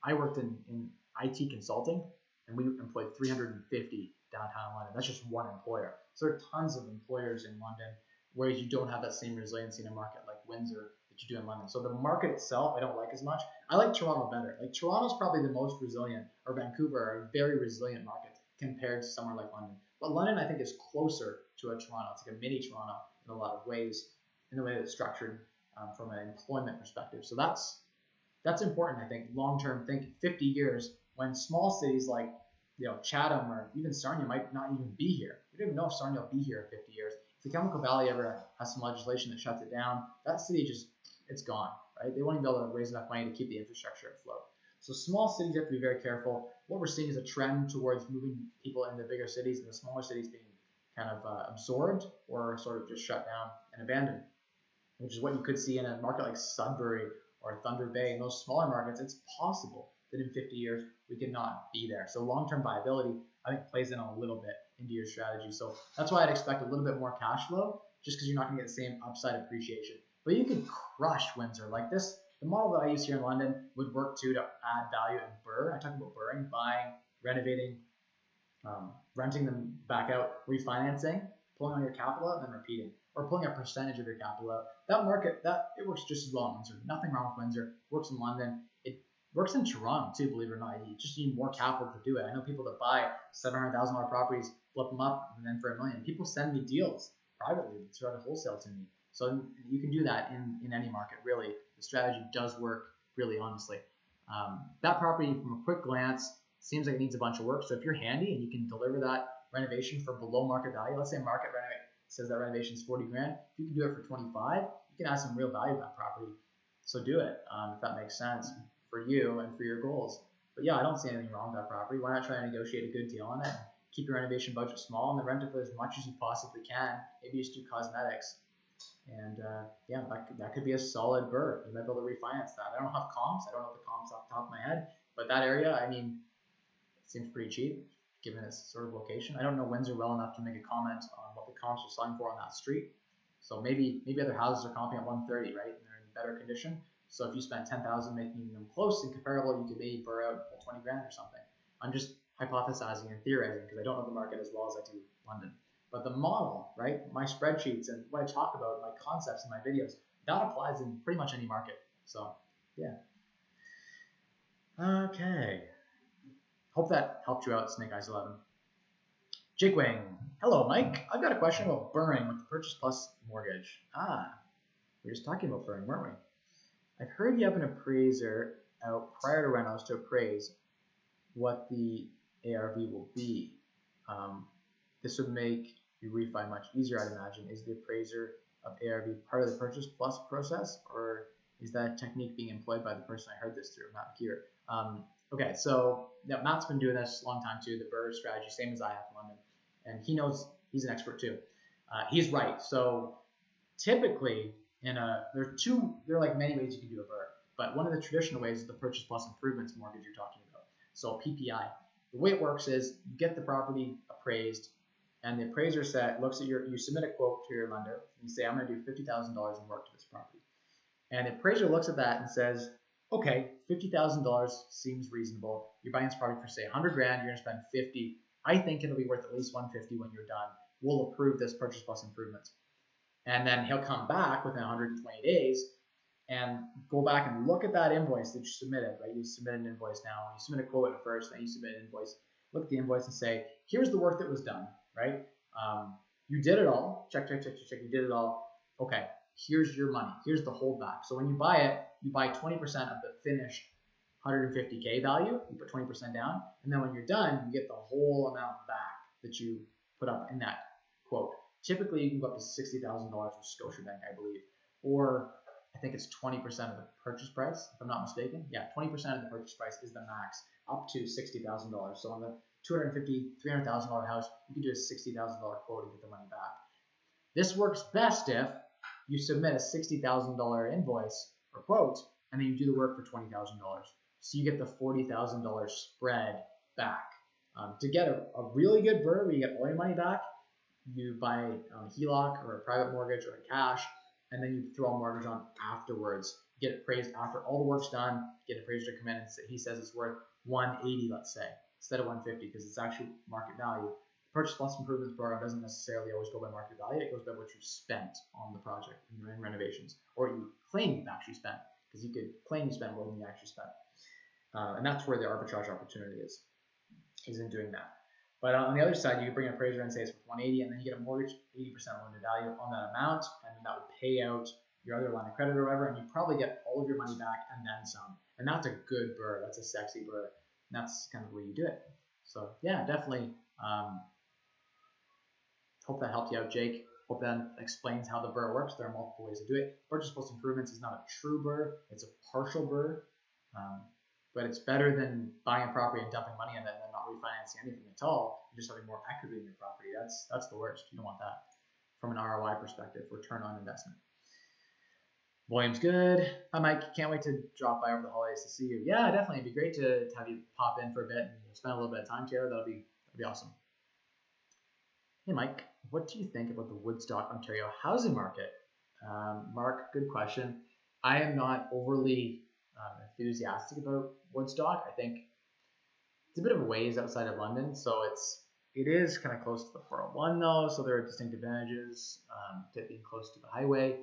I worked in IT consulting, and we employed 350 downtown London. That's just one employer. So there are tons of employers in London, whereas you don't have that same resiliency in a market like Windsor that you do in London. So the market itself, I don't like as much. I like Toronto better. Like Toronto's probably the most resilient, or Vancouver are a very resilient market compared to somewhere like London. But London, I think, is closer to a Toronto. It's like a mini Toronto in a lot of ways, in the way that it's structured from an employment perspective. So that's important, I think, long-term. Think 50 years when small cities like Chatham or even Sarnia might not even be here. We don't even know if Sarnia will be here in 50 years. If the Chemical Valley ever has some legislation that shuts it down, that city it's gone, right? They won't even be able to raise enough money to keep the infrastructure afloat. So small cities have to be very careful. What we're seeing is a trend towards moving people into bigger cities and the smaller cities being kind of absorbed or sort of just shut down and abandoned, which is what you could see in a market like Sudbury or Thunder Bay. In those smaller markets, it's possible that in 50 years we could not be there. So long-term viability, I think, plays in a little bit into your strategy. So that's why I'd expect a little bit more cash flow, just because you're not going to get the same upside appreciation. But you could crush Windsor like this. The model that I use here in London would work too to add value in BRRRR. I talk about BRRRing, buying, renovating, renting them back out, refinancing, pulling on your capital out, and then repeating, or pulling a percentage of your capital out. That market, it works just as well in Windsor. Nothing wrong with Windsor. It works in London. It works in Toronto too, believe it or not. You just need more capital to do it. I know people that buy $700,000 properties, flip them up, and then for $1 million. People send me deals privately throughout a wholesale to me. So you can do that in any market, really. The strategy does work, really, honestly. That property, from a quick glance, seems like it needs a bunch of work. So if you're handy and you can deliver that renovation for below market value, let's say market renovate says that renovation is 40 grand. If you can do it for 25, you can add some real value to that property. So do it if that makes sense for you and for your goals. But yeah, I don't see anything wrong with that property. Why not try and negotiate a good deal on it? Keep your renovation budget small and then rent it for as much as you possibly can. Maybe just do cosmetics. And yeah, that could be a solid BRRRR. You might be able to refinance that. I don't have comps. I don't know the comps off the top of my head. But that area, I mean, it seems pretty cheap given its sort of location. I don't know Windsor well enough to make a comment on what the comps are selling for on that street. So maybe other houses are comping at 130, right? And they're in better condition. So if you spent 10,000 making them close and comparable, you could maybe BRRRR out at 20 grand or something. I'm just hypothesizing and theorizing because I don't know the market as well as I do London. But the model, right? My spreadsheets and what I talk about, my concepts in my videos, that applies in pretty much any market. So yeah. Okay. Hope that helped you out, Snake Eyes 11. Jake Wing. Hello, Mike. I've got a question about BRRRRing with the Purchase Plus mortgage. We were just talking about BRRRRing, weren't we? I've heard you have an appraiser out prior to rentals to appraise what the ARV will be. This would make your refi much easier, I'd imagine. Is the appraiser of ARV part of the Purchase Plus process, or is that a technique being employed by the person I heard this through, Matt here? Okay, so yeah, Matt's been doing this a long time too, the BRRRR strategy, same as I have in London, and he knows, he's an expert too. He's right. So typically, there are like many ways you can do a BRRRR, but one of the traditional ways is the Purchase Plus Improvements mortgage you're talking about. So PPI. The way it works is you get the property appraised, and the appraiser looks at you submit a quote to your lender, and you say, I'm going to do $50,000 in work to this property. And the appraiser looks at that and says, okay, $50,000 seems reasonable. You're buying this property for say 100 grand, you're going to spend 50. I think it'll be worth at least 150 when you're done. We'll approve this Purchase Plus Improvements. And then he'll come back within 120 days and go back and look at that invoice that you submitted, right? You submit an invoice now. You submit a quote at first, then you submit an invoice. Look at the invoice and say, here's the work that was done, right? You did it all. Check. You did it all. Okay, here's your money. Here's the holdback. So when you buy it, you buy 20% of the finished 150K value. You put 20% down. And then when you're done, you get the whole amount back that you put up in that quote. Typically, you can go up to $60,000 with Scotiabank, I believe, or I think it's 20% of the purchase price, if I'm not mistaken. Yeah, 20% of the purchase price is the max, up to $60,000. So on the $250,000, $300,000 house, you can do a $60,000 quote and get the money back. This works best if you submit a $60,000 invoice or quote, and then you do the work for $20,000. So you get the $40,000 spread back. To get a really good BRRRR where you get all your money back, you buy a HELOC or a private mortgage or a cash, and then you throw a mortgage on afterwards. Get it appraised after all the work's done. Get an appraiser to come in and say, he says it's worth 180, let's say, instead of 150, because it's actually market value. Purchase Plus Improvements program doesn't necessarily always go by market value. It goes by what you spent on the project in renovations, or you claim you've actually spent, because you could claim you spent more than you actually spent. And that's where the arbitrage opportunity is in doing that. But on the other side, you can bring an appraiser and say it's worth 180, and then you get a mortgage 80% loan to value on that amount, and then that would pay out your other line of credit or whatever, and you probably get all of your money back and then some. And that's a good BRRRR. That's a sexy BRRRR. And that's kind of the way you do it. So yeah, definitely. Hope that helped you out, Jake. Hope that explains how the BRRRR works. There are multiple ways to do it. Purchase Plus Improvements is not a true BRRRR. It's a partial BRRRR. But it's better than buying a property and dumping money in it and then not refinancing anything at all. You're just having more equity in your property. That's the worst. You don't want that from an ROI perspective, return on investment. Volume's good. Hi, Mike. Can't wait to drop by over the holidays to see you. Yeah, definitely. It'd be great to have you pop in for a bit and spend a little bit of time together. That'd be awesome. Hey, Mike. What do you think about the Woodstock, Ontario housing market? Mark, good question. I am not overly enthusiastic about Woodstock. I think it's a bit of a ways outside of London, so it is kind of close to the 401 though, so there are distinct advantages to being close to the highway.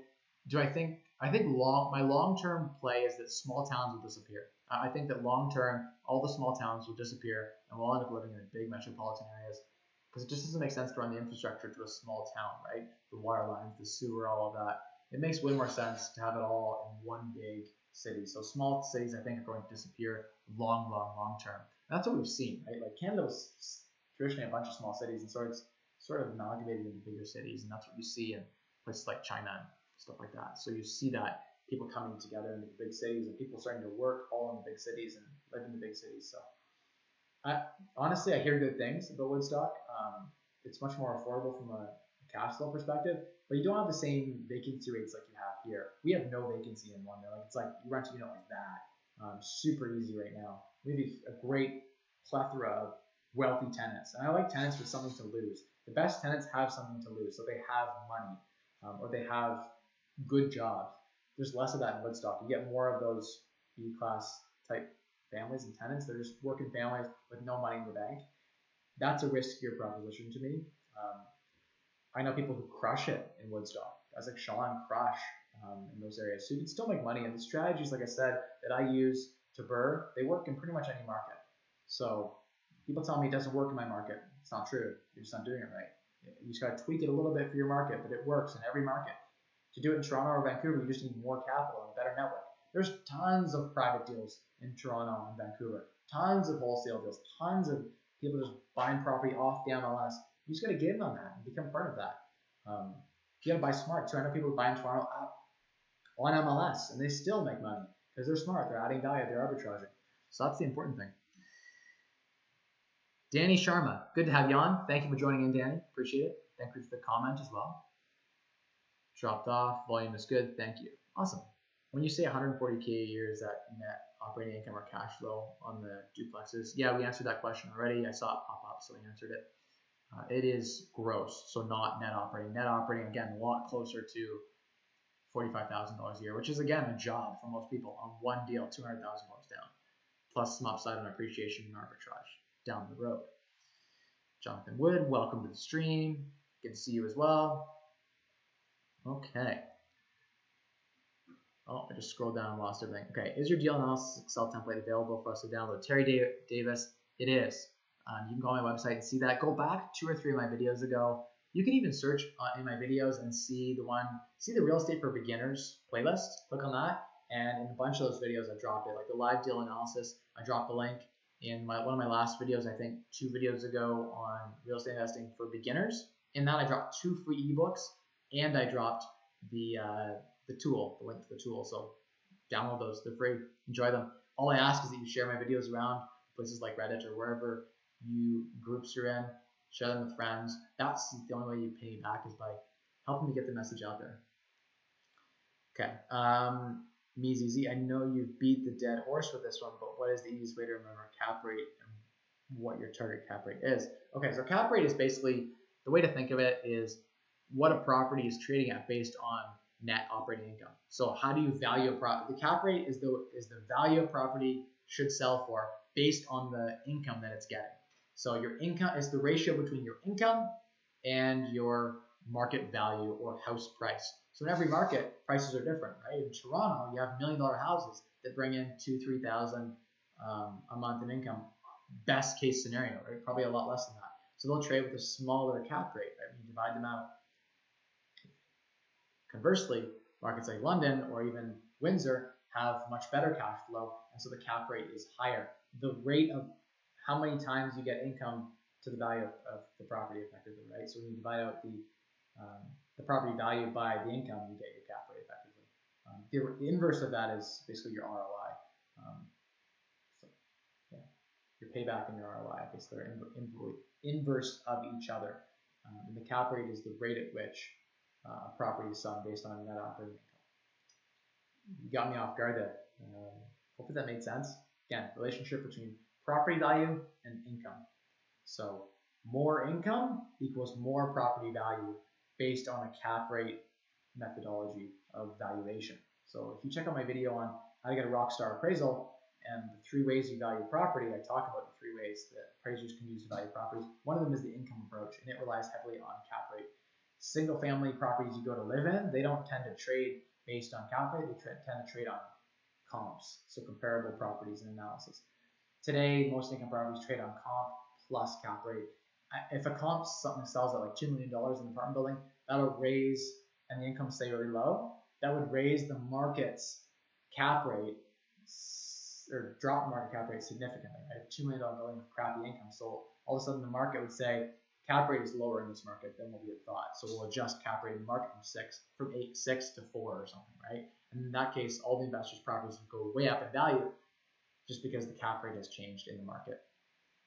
My long-term play is that small towns will disappear. I think that long-term, all the small towns will disappear, and we'll end up living in big metropolitan areas, because it just doesn't make sense to run the infrastructure to a small town, right? The water lines, the sewer, all of that. It makes way more sense to have it all in one big city. So small cities, I think, are going to disappear long term. And that's what we've seen, right? Like Canada was traditionally a bunch of small cities, and so it's sort of amalgamated into bigger cities, and that's what you see in places like China and stuff like that. So you see that people coming together in the big cities and people starting to work all in the big cities and live in the big cities. So honestly, I hear good things about Woodstock. It's much more affordable from a cash flow perspective, but you don't have the same vacancy rates like you have here. We have no vacancy in London. Like, it's like you rent a unit like that. Super easy right now. We have a great plethora of wealthy tenants. And I like tenants with something to lose. The best tenants have something to lose, so they have money, or they have good jobs. There's less of that in Woodstock. You get more of those B-class type families and tenants. They're just working families with no money in the bank. That's a riskier proposition to me. I know people who crush it in Woodstock. Guys like Sean crush in those areas. So you can still make money. And the strategies, like I said, that I use to burr, they work in pretty much any market. So people tell me it doesn't work in my market. It's not true. You're just not doing it right. You just got to tweak it a little bit for your market, but it works in every market. To do it in Toronto or Vancouver, you just need more capital and a better network. There's tons of private deals in Toronto and Vancouver, tons of wholesale deals, tons of people just buying property off the MLS. You just got to get in on that and become part of that. You got to buy smart. So I know people who buy in Toronto on MLS, and they still make money because they're smart. They're adding value. They're arbitraging. So that's the important thing. Danny Sharma, good to have you on. Thank you for joining in, Danny. Appreciate it. Thank you for the comment as well. Dropped off. Volume is good. Thank you. Awesome. When you say 140K a year, is that net operating income or cash flow on the duplexes? Yeah, we answered that question already. I saw it pop up, so we answered it. It is gross, so not net operating. Net operating, again, a lot closer to $45,000 a year, which is, again, a job for most people on one deal, $200,000 down, plus some upside on appreciation and arbitrage down the road. Jonathan Wood, welcome to the stream. Good to see you as well. Okay. Oh, I just scrolled down and lost everything. Okay, is your deal analysis Excel template available for us to download? Terry Davis, it is. You can go on my website and see that. Go back 2 or 3 of my videos ago. You can even search in my videos and see the real estate for beginners playlist. Click on that, and in a bunch of those videos I dropped it, like the live deal analysis. I dropped the link in one of my last videos, I think 2 videos ago, on real estate investing for beginners. In that I dropped 2 free ebooks, and I dropped the tool, the link to the tool. So download those, they're free, enjoy them. All I ask is that you share my videos around places like Reddit or wherever groups you're in, share them with friends. That's the only way you pay me back, is by helping me get the message out there. Okay, MeZZ, I know you've beat the dead horse with this one, but what is the easiest way to remember cap rate and what your target cap rate is? Okay, so cap rate is basically, the way to think of it is what a property is trading at based on net operating income. So how do you value a property? The cap rate is the value a property should sell for based on the income that it's getting. So your income is the ratio between your income and your market value or house price. So in every market, prices are different, right? In Toronto, you have $1 million houses that bring in $2,000-3,000 a month in income. Best case scenario, right? Probably a lot less than that. So they'll trade with a smaller cap rate, right? You divide them out. Conversely, markets like London or even Windsor have much better cash flow, and so the cap rate is higher. The rate of how many times you get income to the value of the property, effectively, right? So when you divide out the property value by the income, you get your cap rate effectively. The inverse of that is basically your ROI. So yeah, your payback and your ROI, basically, are inverse of each other. And the cap rate is the rate at which a property is selling based on net operating income. You got me off guard there. Hopefully that made sense. Again, relationship between property value and income. So more income equals more property value based on a cap rate methodology of valuation. So if you check out my video on how to get a rockstar appraisal and the 3 ways you value property, I talk about the 3 ways that appraisers can use to value properties. One of them is the income approach, and it relies heavily on cap rate. Single family properties you go to live in, they don't tend to trade based on cap rate, they tend to trade on comps, so comparable properties and analysis. Today, most income properties trade on comp plus cap rate. If a comp something sells at like $2 million in an apartment building, that'll raise, and the income stay really low, that would raise the market's cap rate, or drop the market cap rate significantly, right? If $2 million building with crappy income sold, all of a sudden the market would say, cap rate is lower in this market than what we had thought. So we'll adjust cap rate in the market from 6 to 4 or something, right? And in that case, all the investors' properties will go way up in value just because the cap rate has changed in the market.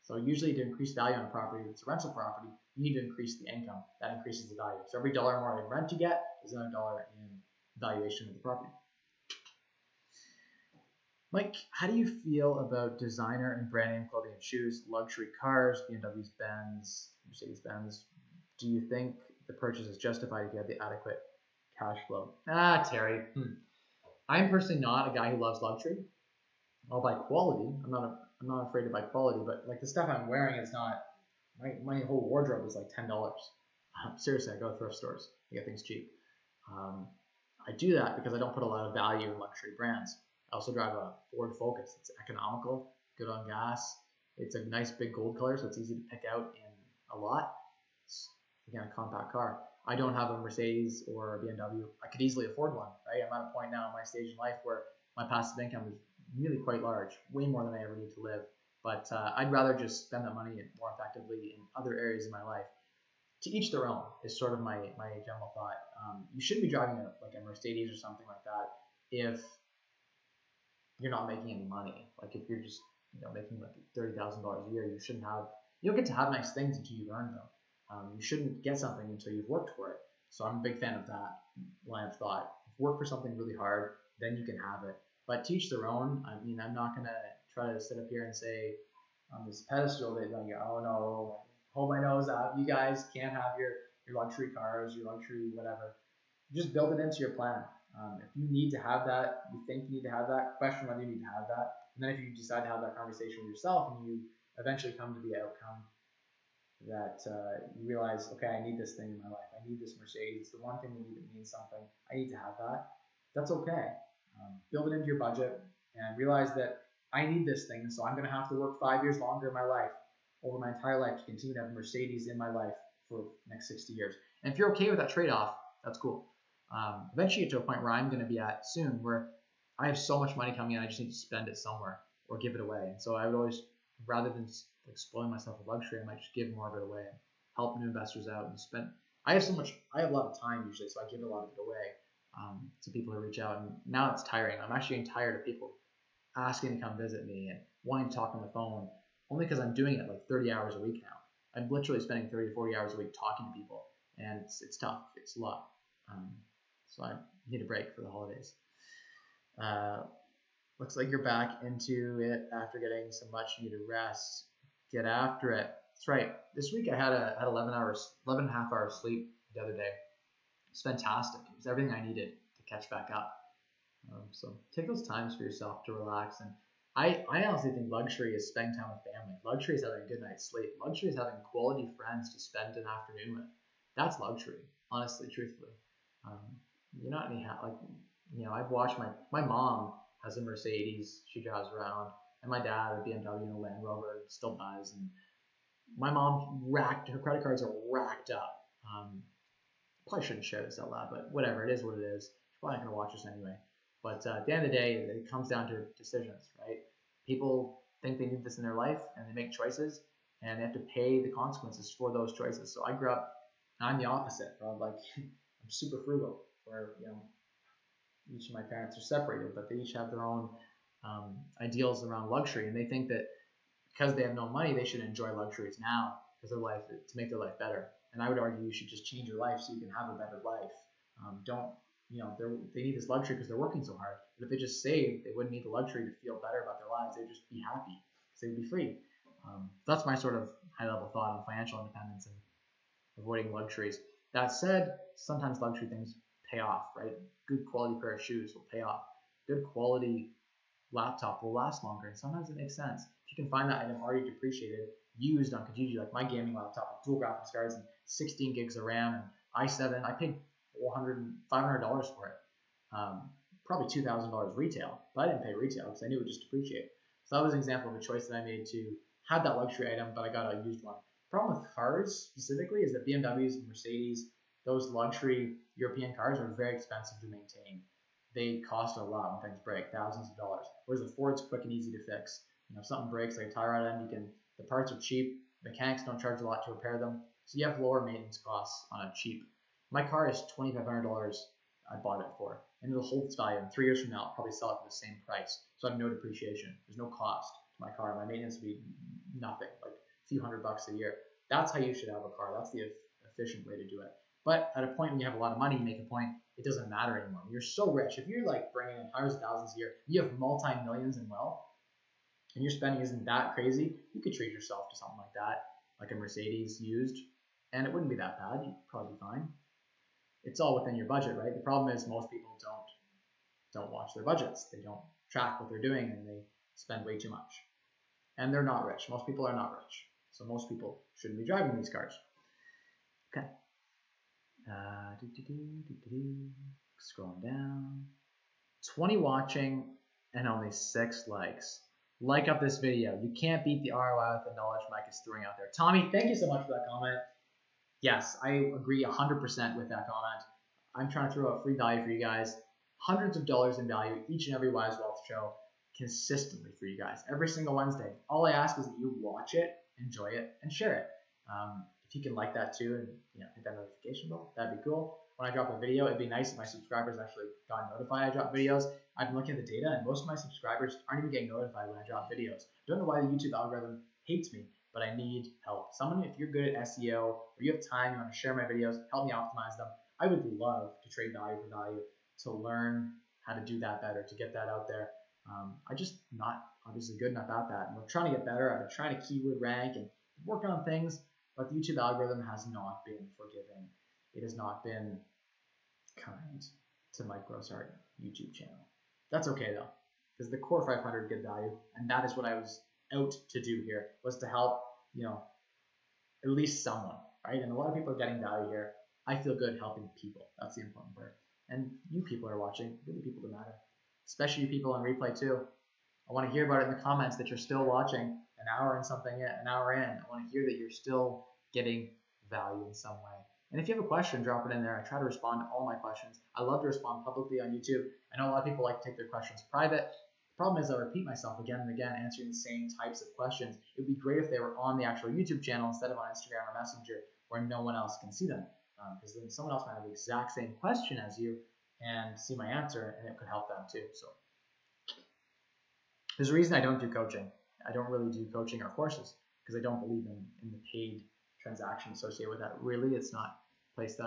So usually to increase value on a property that's a rental property, you need to increase the income. That increases the value. So every dollar more in rent you get is another dollar in valuation of the property. Mike, how do you feel about designer and brand name clothing and shoes, luxury cars, BMWs, Benz, Mercedes-Benz? Do you think the purchase is justified if you have the adequate cash flow? Terry. I'm personally not a guy who loves luxury. I'll buy quality. I'm not afraid to buy quality, but like the stuff I'm wearing is not. My whole wardrobe is like $10. Seriously, I go to thrift stores to get things cheap. I do that because I don't put a lot of value in luxury brands. I also drive a Ford Focus. It's economical, good on gas. It's a nice big gold color, so it's easy to pick out in a lot. It's, again, a compact car. I don't have a Mercedes or a BMW. I could easily afford one, right? I'm at a point now in my stage in life where my passive income is really quite large, way more than I ever need to live. But I'd rather just spend that money more effectively in other areas of my life. To each their own is sort of my general thought. You shouldn't be driving a Mercedes or something like that if you're not making any money. Like if you're just making like $30,000 a year, you don't get to have nice things until you've earned them. You shouldn't get something until you've worked for it. So I'm a big fan of that line of thought. Work for something really hard, then you can have it. But to each their own. I mean, I'm not gonna try to sit up here and say on this pedestal that like, oh no, hold my nose up. You guys can't have your luxury cars, your luxury whatever. Just build it into your plan. If you need to have that, you think you need to have that, question whether you need to have that. And then if you decide to have that conversation with yourself and you eventually come to the outcome that you realize, okay, I need this thing in my life. I need this Mercedes. It's the one thing that means something. I need to have that. That's okay. Build it into your budget and realize that I need this thing. So I'm going to have to work 5 years longer in my life, over my entire life, to continue to have Mercedes in my life for the next 60 years. And if you're okay with that trade-off, that's cool. Eventually get to a point where I'm going to be at soon where I have so much money coming in, I just need to spend it somewhere or give it away. And so I would always, rather than spoiling myself with luxury, I might just give more of it away and help new investors out and spend. I have a lot of time usually, so I give a lot of it away to people who reach out. And now it's tiring. I'm actually getting tired of people asking to come visit me and wanting to talk on the phone, only because I'm doing it like 30 hours a week now. I'm literally spending 30 to 40 hours a week talking to people, and it's tough. It's a lot. So I need a break for the holidays. Looks like you're back into it after getting some much needed rest. Get after it. That's right. This week I had 11 and a half hours sleep the other day. It's fantastic. It was everything I needed to catch back up. So take those times for yourself to relax. And I honestly think luxury is spending time with family. Luxury is having a good night's sleep. Luxury is having quality friends to spend an afternoon with. That's luxury, honestly, truthfully. You're not I've watched my mom has a Mercedes she drives around, and my dad a BMW and a Land Rover, still does. And my mom her credit cards are racked up. Probably shouldn't share this out loud, but whatever, it is what it is. She's probably not gonna watch this anyway. But at the end of the day, it comes down to decisions, right? People think they need this in their life, and they make choices, and they have to pay the consequences for those choices. So I grew up, I'm the opposite, bro. Like I'm super frugal, where each of my parents are separated, but they each have their own ideals around luxury, and they think that because they have no money, they should enjoy luxuries now because to make their life better. And I would argue you should just change your life so you can have a better life. They need this luxury because they're working so hard. But if they just saved, they wouldn't need the luxury to feel better about their lives. They'd just be happy because they would be free. That's my sort of high-level thought on financial independence and avoiding luxuries. That said, sometimes luxury things pay off, right? Good quality pair of shoes will pay off. Good quality laptop will last longer, and sometimes it makes sense. If you can find that item already depreciated, used on Kijiji, like my gaming laptop with dual graphics cards and 16 gigs of RAM and i7, I paid $500 for it. Probably $2,000 retail, but I didn't pay retail because I knew it would just depreciate. So that was an example of a choice that I made to have that luxury item, but I got a used one. The problem with cars specifically is that BMWs and Mercedes, those luxury European cars, are very expensive to maintain. They cost a lot when things break, thousands of dollars. Whereas the Ford's quick and easy to fix. If something breaks, like a tire rod end, the parts are cheap. Mechanics don't charge a lot to repair them. So you have lower maintenance costs on a cheap. My car is $2,500 I bought it for, and it'll hold its value. And 3 years from now, I'll probably sell it for the same price. So I have no depreciation. There's no cost to my car. My maintenance will be nothing, like a few $100 a year. That's how you should have a car. That's the efficient way to do it. But at a point when you have a lot of money, you make a point, it doesn't matter anymore. You're so rich. If you're like bringing in hundreds of thousands a year, you have multi-millions in wealth, and your spending isn't that crazy, you could treat yourself to something like that, like a Mercedes used, and it wouldn't be that bad. You'd probably be fine. It's all within your budget, right? The problem is most people don't watch their budgets. They don't track what they're doing, and they spend way too much. And they're not rich. Most people are not rich. So most people shouldn't be driving these cars. Okay. Scrolling down. 20 watching and only 6 likes. Like up this video. You can't beat the ROI with the knowledge Mike is throwing out there. Tommy, thank you so much for that comment. Yes, I agree 100% with that comment. I'm trying to throw out free value for you guys. Hundreds of dollars in value each and every Wise Wealth show consistently for you guys every single Wednesday. All I ask is that you watch it, enjoy it, and share it. If you can like that too and hit that notification bell, that'd be cool. When I drop a video, it'd be nice if my subscribers actually got notified I drop videos. I've been looking at the data, and most of my subscribers aren't even getting notified when I drop videos. Don't know why the YouTube algorithm hates me, but I need help. Someone, if you're good at SEO or you have time, you want to share my videos, help me optimize them. I would love to trade value for value, to learn how to do that better, to get that out there. I'm just not obviously good enough at that. And we're trying to get better. I've been trying to keyword rank and work on things, but the YouTube algorithm has not been forgiving. It has not been kind to Mike Rosehart YouTube channel. That's okay though, because the core 500 get value, and that is what I was out to do here, was to help, at least someone, right? And a lot of people are getting value here. I feel good helping people. That's the important part. And you people are watching, you're the people that matter, especially you people on replay too. I want to hear about it in the comments that you're still watching an hour in. I want to hear that you're still getting value in some way. And if you have a question, drop it in there. I try to respond to all my questions. I love to respond publicly on YouTube. I know a lot of people like to take their questions private. The problem is I repeat myself again and again, answering the same types of questions. It would be great if they were on the actual YouTube channel instead of on Instagram or Messenger, where no one else can see them. Because then someone else might have the exact same question as you and see my answer, and it could help them too. So there's a reason I don't do coaching. I don't really do coaching or courses because I don't believe in the paid transaction associated with that. Really, it's not a place that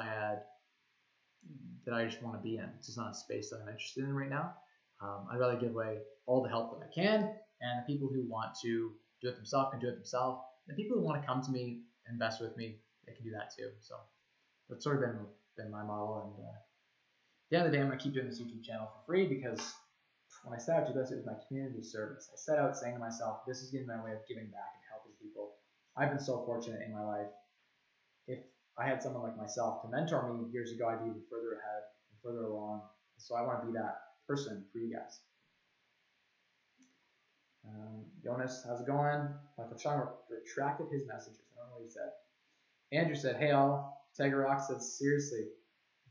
I just want to be in. It's just not a space that I'm interested in right now. I'd rather give away all the help that I can, and the people who want to do it themselves can do it themselves. The people who want to come to me, invest with me, they can do that too. So that's sort of been my model. And at the end of the day, I'm going to keep doing this YouTube channel for free because when I set out to do this, it was my community service. I set out saying to myself, this is going to be my way of giving back and helping people. I've been so fortunate in my life. If I had someone like myself to mentor me years ago, I'd be even further ahead and further along. So I want to be that person for you guys. Jonas, how's it going? Michael Chung retracted his messages. I don't know what he said. Andrew said, hey all. Tiger Rock said, seriously,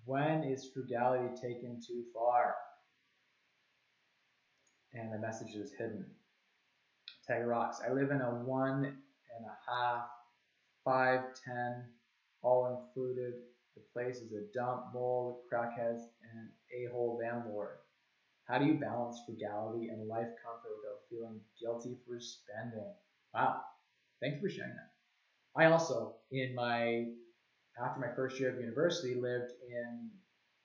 when is frugality taken too far? And the message is hidden. Tiger Rocks, I live in a 1.5, 510, all included. The place is a dump, mold, crackheads, and a-hole landlord. How do you balance frugality and life comfort without feeling guilty for spending? Wow, thank you for sharing that. I also, after my first year of university, lived in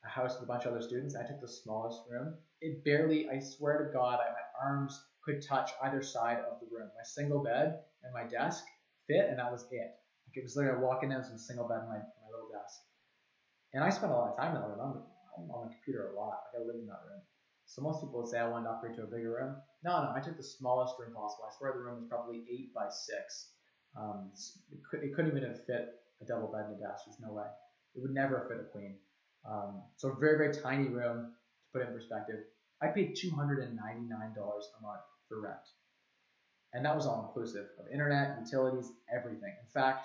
a house with a bunch of other students. I took the smallest room. It barely, I swear to God, my arms could touch either side of the room. My single bed and my desk fit, and that was it. Like it was literally walking in with a single bed and my little desk. And I spent a lot of time in that room. I'm on the computer a lot. Like I lived in that room. So most people would say I wanted to upgrade to a bigger room. No, I took the smallest room possible. I swear the room was probably 8 by 6. It couldn't even have fit a double bed and a desk. There's no way. It would never fit a queen. So a very, very tiny room, to put it in perspective. I paid $299 a month for rent. And that was all inclusive of internet, utilities, everything. In fact,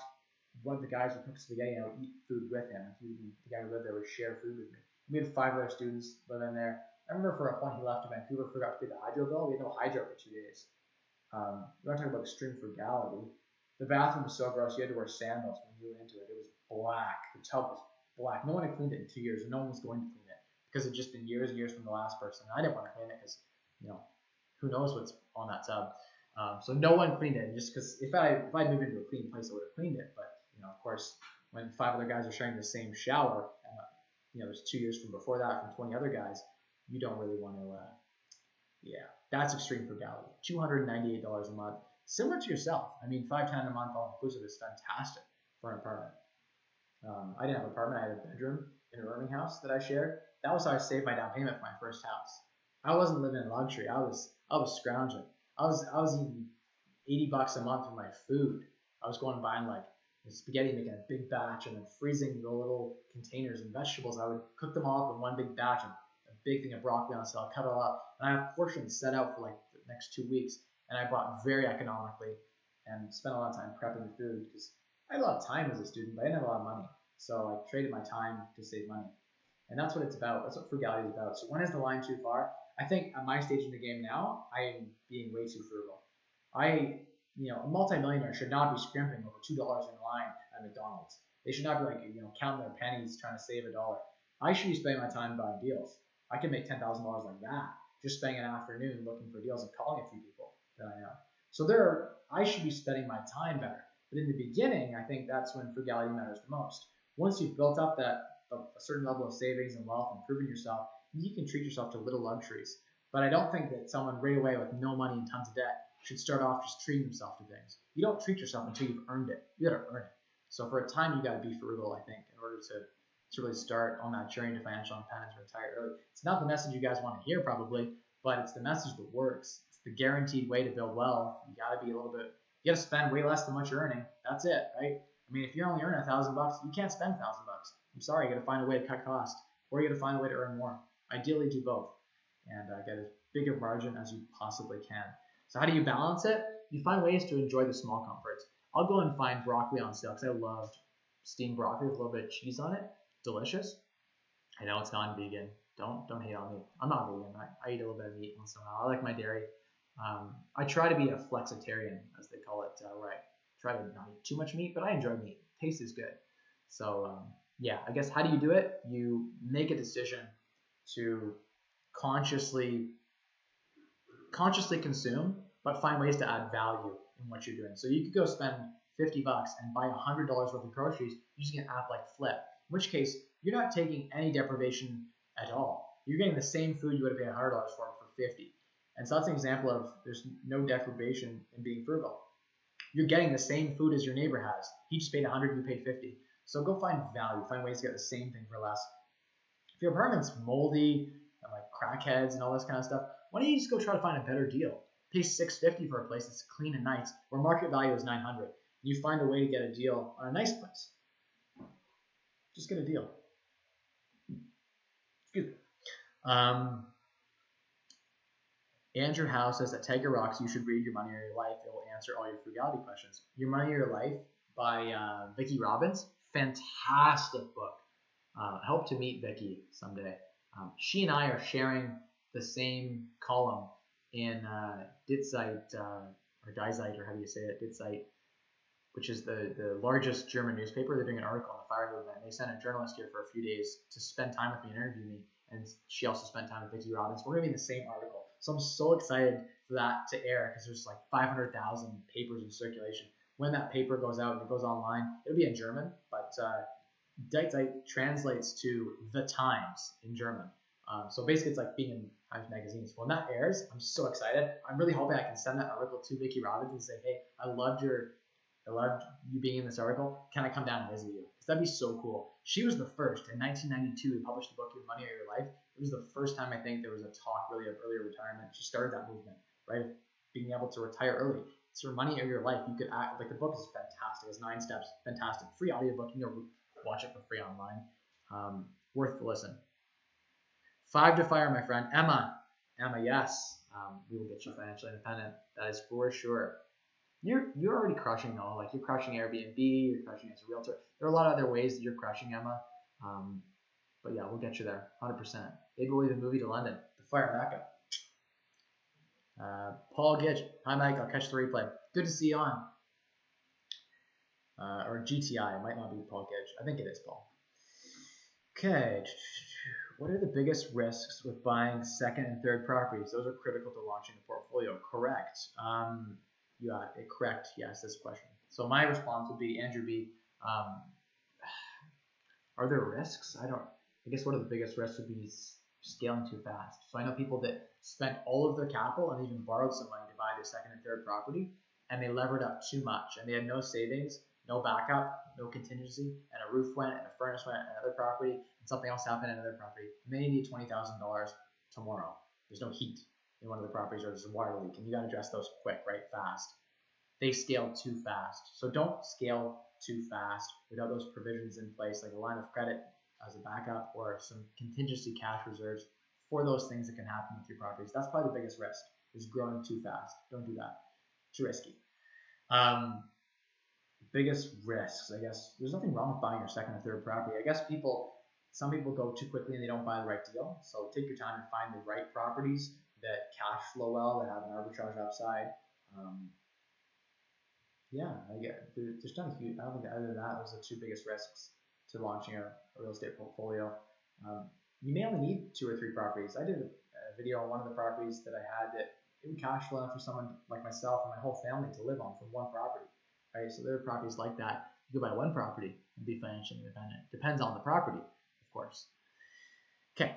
one of the guys who cooked spaghetti, I would eat food with him. The guy who lived there would share food with me. We had 5 other students living there. I remember for a point he left to Vancouver, forgot to pay the hydro bill. We had no hydro for 2 days. You want to talk about extreme frugality. The bathroom was so gross. You had to wear sandals when you went into it. It was black. The tub was black. No one had cleaned it in 2 years, and no one was going to clean it because it had just been years and years from the last person. I didn't want to clean it because, who knows what's on that tub. So no one cleaned it, just because if I'd moved into a clean place, I would have cleaned it. But of course, when 5 other guys are sharing the same shower, and it was 2 years from before that from 20 other guys, you don't really want to. That's extreme frugality. $298 a month, similar to yourself. I mean, $510 a month all inclusive is fantastic for an apartment. I didn't have an apartment. I had a bedroom in a rooming house that I shared. That was how I saved my down payment for my first house. I wasn't living in luxury. I was scrounging. I was eating $80 a month for my food. I was going and buying like spaghetti, making a big batch, and then freezing the little containers and vegetables. I would cook them all up in one big batch, and a big thing of broccoli on sale. Cut it all up, and I have portions set out for like the next 2 weeks. And I bought very economically and spent a lot of time prepping the food because I had a lot of time as a student, but I didn't have a lot of money. So I traded my time to save money. And that's what it's about. That's what frugality is about. So when is the line too far? I think at my stage in the game now, I am being way too frugal. A multimillionaire should not be scrimping over $2 in line at McDonald's. They should not be like, counting their pennies trying to save $1. I should be spending my time buying deals. I can make $10,000 like that, just spending an afternoon looking for deals and calling a few people that I know. So I should be spending my time better. But in the beginning, I think that's when frugality matters the most. Once you've built up a certain level of savings and wealth and proven yourself, you can treat yourself to little luxuries. But I don't think that someone right away with no money and tons of debt should start off just treating themselves to things. You don't treat yourself until you've earned it. You got to earn it. So for a time, you got to be frugal, I think, in order to really start on that journey to financial independence or retire early. It's not the message you guys want to hear probably, but it's the message that works. It's the guaranteed way to build wealth. You got to be you got to spend way less than what you're earning. That's it, right? I mean, if you're only earning $1,000, you can't spend $1,000. I'm sorry, you got to find a way to cut costs, or you got to find a way to earn more. Ideally, do both, and get as big a margin as you possibly can. So how do you balance it? You find ways to enjoy the small comforts. I'll go and find broccoli on sale because I loved steamed broccoli with a little bit of cheese on it. Delicious. I know it's non-vegan. Don't hate on me. I'm not vegan. I eat a little bit of meat once in a while. I like my dairy. I try to be a flexitarian, as they call it, where I try to not eat too much meat, but I enjoy meat. Taste is good. So I guess how do you do it? You make a decision to consciously consume, but find ways to add value in what you're doing. So you could go spend $50 and buy $100 worth of groceries using an app like Flip, in which case you're not taking any deprivation at all. You're getting the same food you would have paid $100 for $50. And so that's an example of there's no deprivation in being frugal. You're getting the same food as your neighbor has. He just paid $100, you paid $50. So go find value, find ways to get the same thing for less. If your apartment's moldy and like crackheads and all this kind of stuff, why don't you just go try to find a better deal? Pay $650 for a place that's clean and nice, where market value is $900. You find a way to get a deal on a nice place. Just get a deal. Excuse me. Andrew Howe says that Tiger Rocks, you should read Your Money or Your Life. It will answer all your frugality questions. Your Money or Your Life by Vicki Robbins. Fantastic book. I hope to meet Vicki someday. She and I are sharing the same column in Die Zeit, or Die Zeit, or how do you say it? Die Zeit, which is the largest German newspaper. They're doing an article on the fire movement. They sent a journalist here for a few days to spend time with me and interview me. And she also spent time with Vicki Robbins. We're going to be in the same article. So I'm so excited for that to air because there's like 500,000 papers in circulation. When that paper goes out and it goes online, it'll be in German, but Die Zeit translates to The Times in German. So basically it's like being in Times Magazine. So when that airs, I'm so excited. I'm really hoping I can send that article to Vicki Robbins and say, hey, I loved you being in this article. Can I come down and visit you? Because that'd be so cool. She was the first. In 1992, we published the book Your Money or Your Life. It was the first time I think there was a talk really of earlier retirement. She started that movement, right? Being able to retire early. It's Your Money or Your Life. You could act like the book is fantastic. It's 9 steps. Fantastic. Free audiobook. You can watch it for free online. Worth the listen. 5 to fire, my friend. Emma, yes. We will get you financially independent. That is for sure. You're already crushing though. Like you're crushing Airbnb, you're crushing as a realtor. There are a lot of other ways that you're crushing, Emma. But yeah, we'll get you there, 100%. Maybe we'll even move you to London to fire back up. Paul Gitch, hi Mike, I'll catch the replay. Good to see you on. or GTI. It might not be Paul Gage. I think it is Paul. Okay. What are the biggest risks with buying second and third properties? Those are critical to launching a portfolio. Correct. Correct. Yes, this question. So my response would be, Andrew B. Are there risks? I guess one of the biggest risks would be scaling too fast. So I know people that spent all of their capital and even borrowed some money to buy their second and third property, and they levered up too much, and they had no savings, no backup, no contingency, and a roof went, and a furnace went, and another property, and something else happened in another property, and they need $20,000 tomorrow. There's no heat in one of the properties, or there's a water leak, and you got to address those quick, right, fast. They scaled too fast. So don't scale too fast without those provisions in place, like a line of credit as a backup or some contingency cash reserves for those things that can happen with your properties. That's probably the biggest risk, is growing too fast. Don't do that. Too risky. Biggest risks, I guess, there's nothing wrong with buying your second or third property. I guess some people go too quickly and they don't buy the right deal. So take your time and find the right properties that cash flow well, that have an arbitrage upside. There's not a huge, I don't think other than that, those are the two biggest risks to launching a real estate portfolio. You may only need 2 or 3 properties. I did a video on one of the properties that I had that it would cash flow enough for someone like myself and my whole family to live on from one property. Right? So there are properties like that. You could buy one property and be financially independent. Depends on the property, of course. Okay,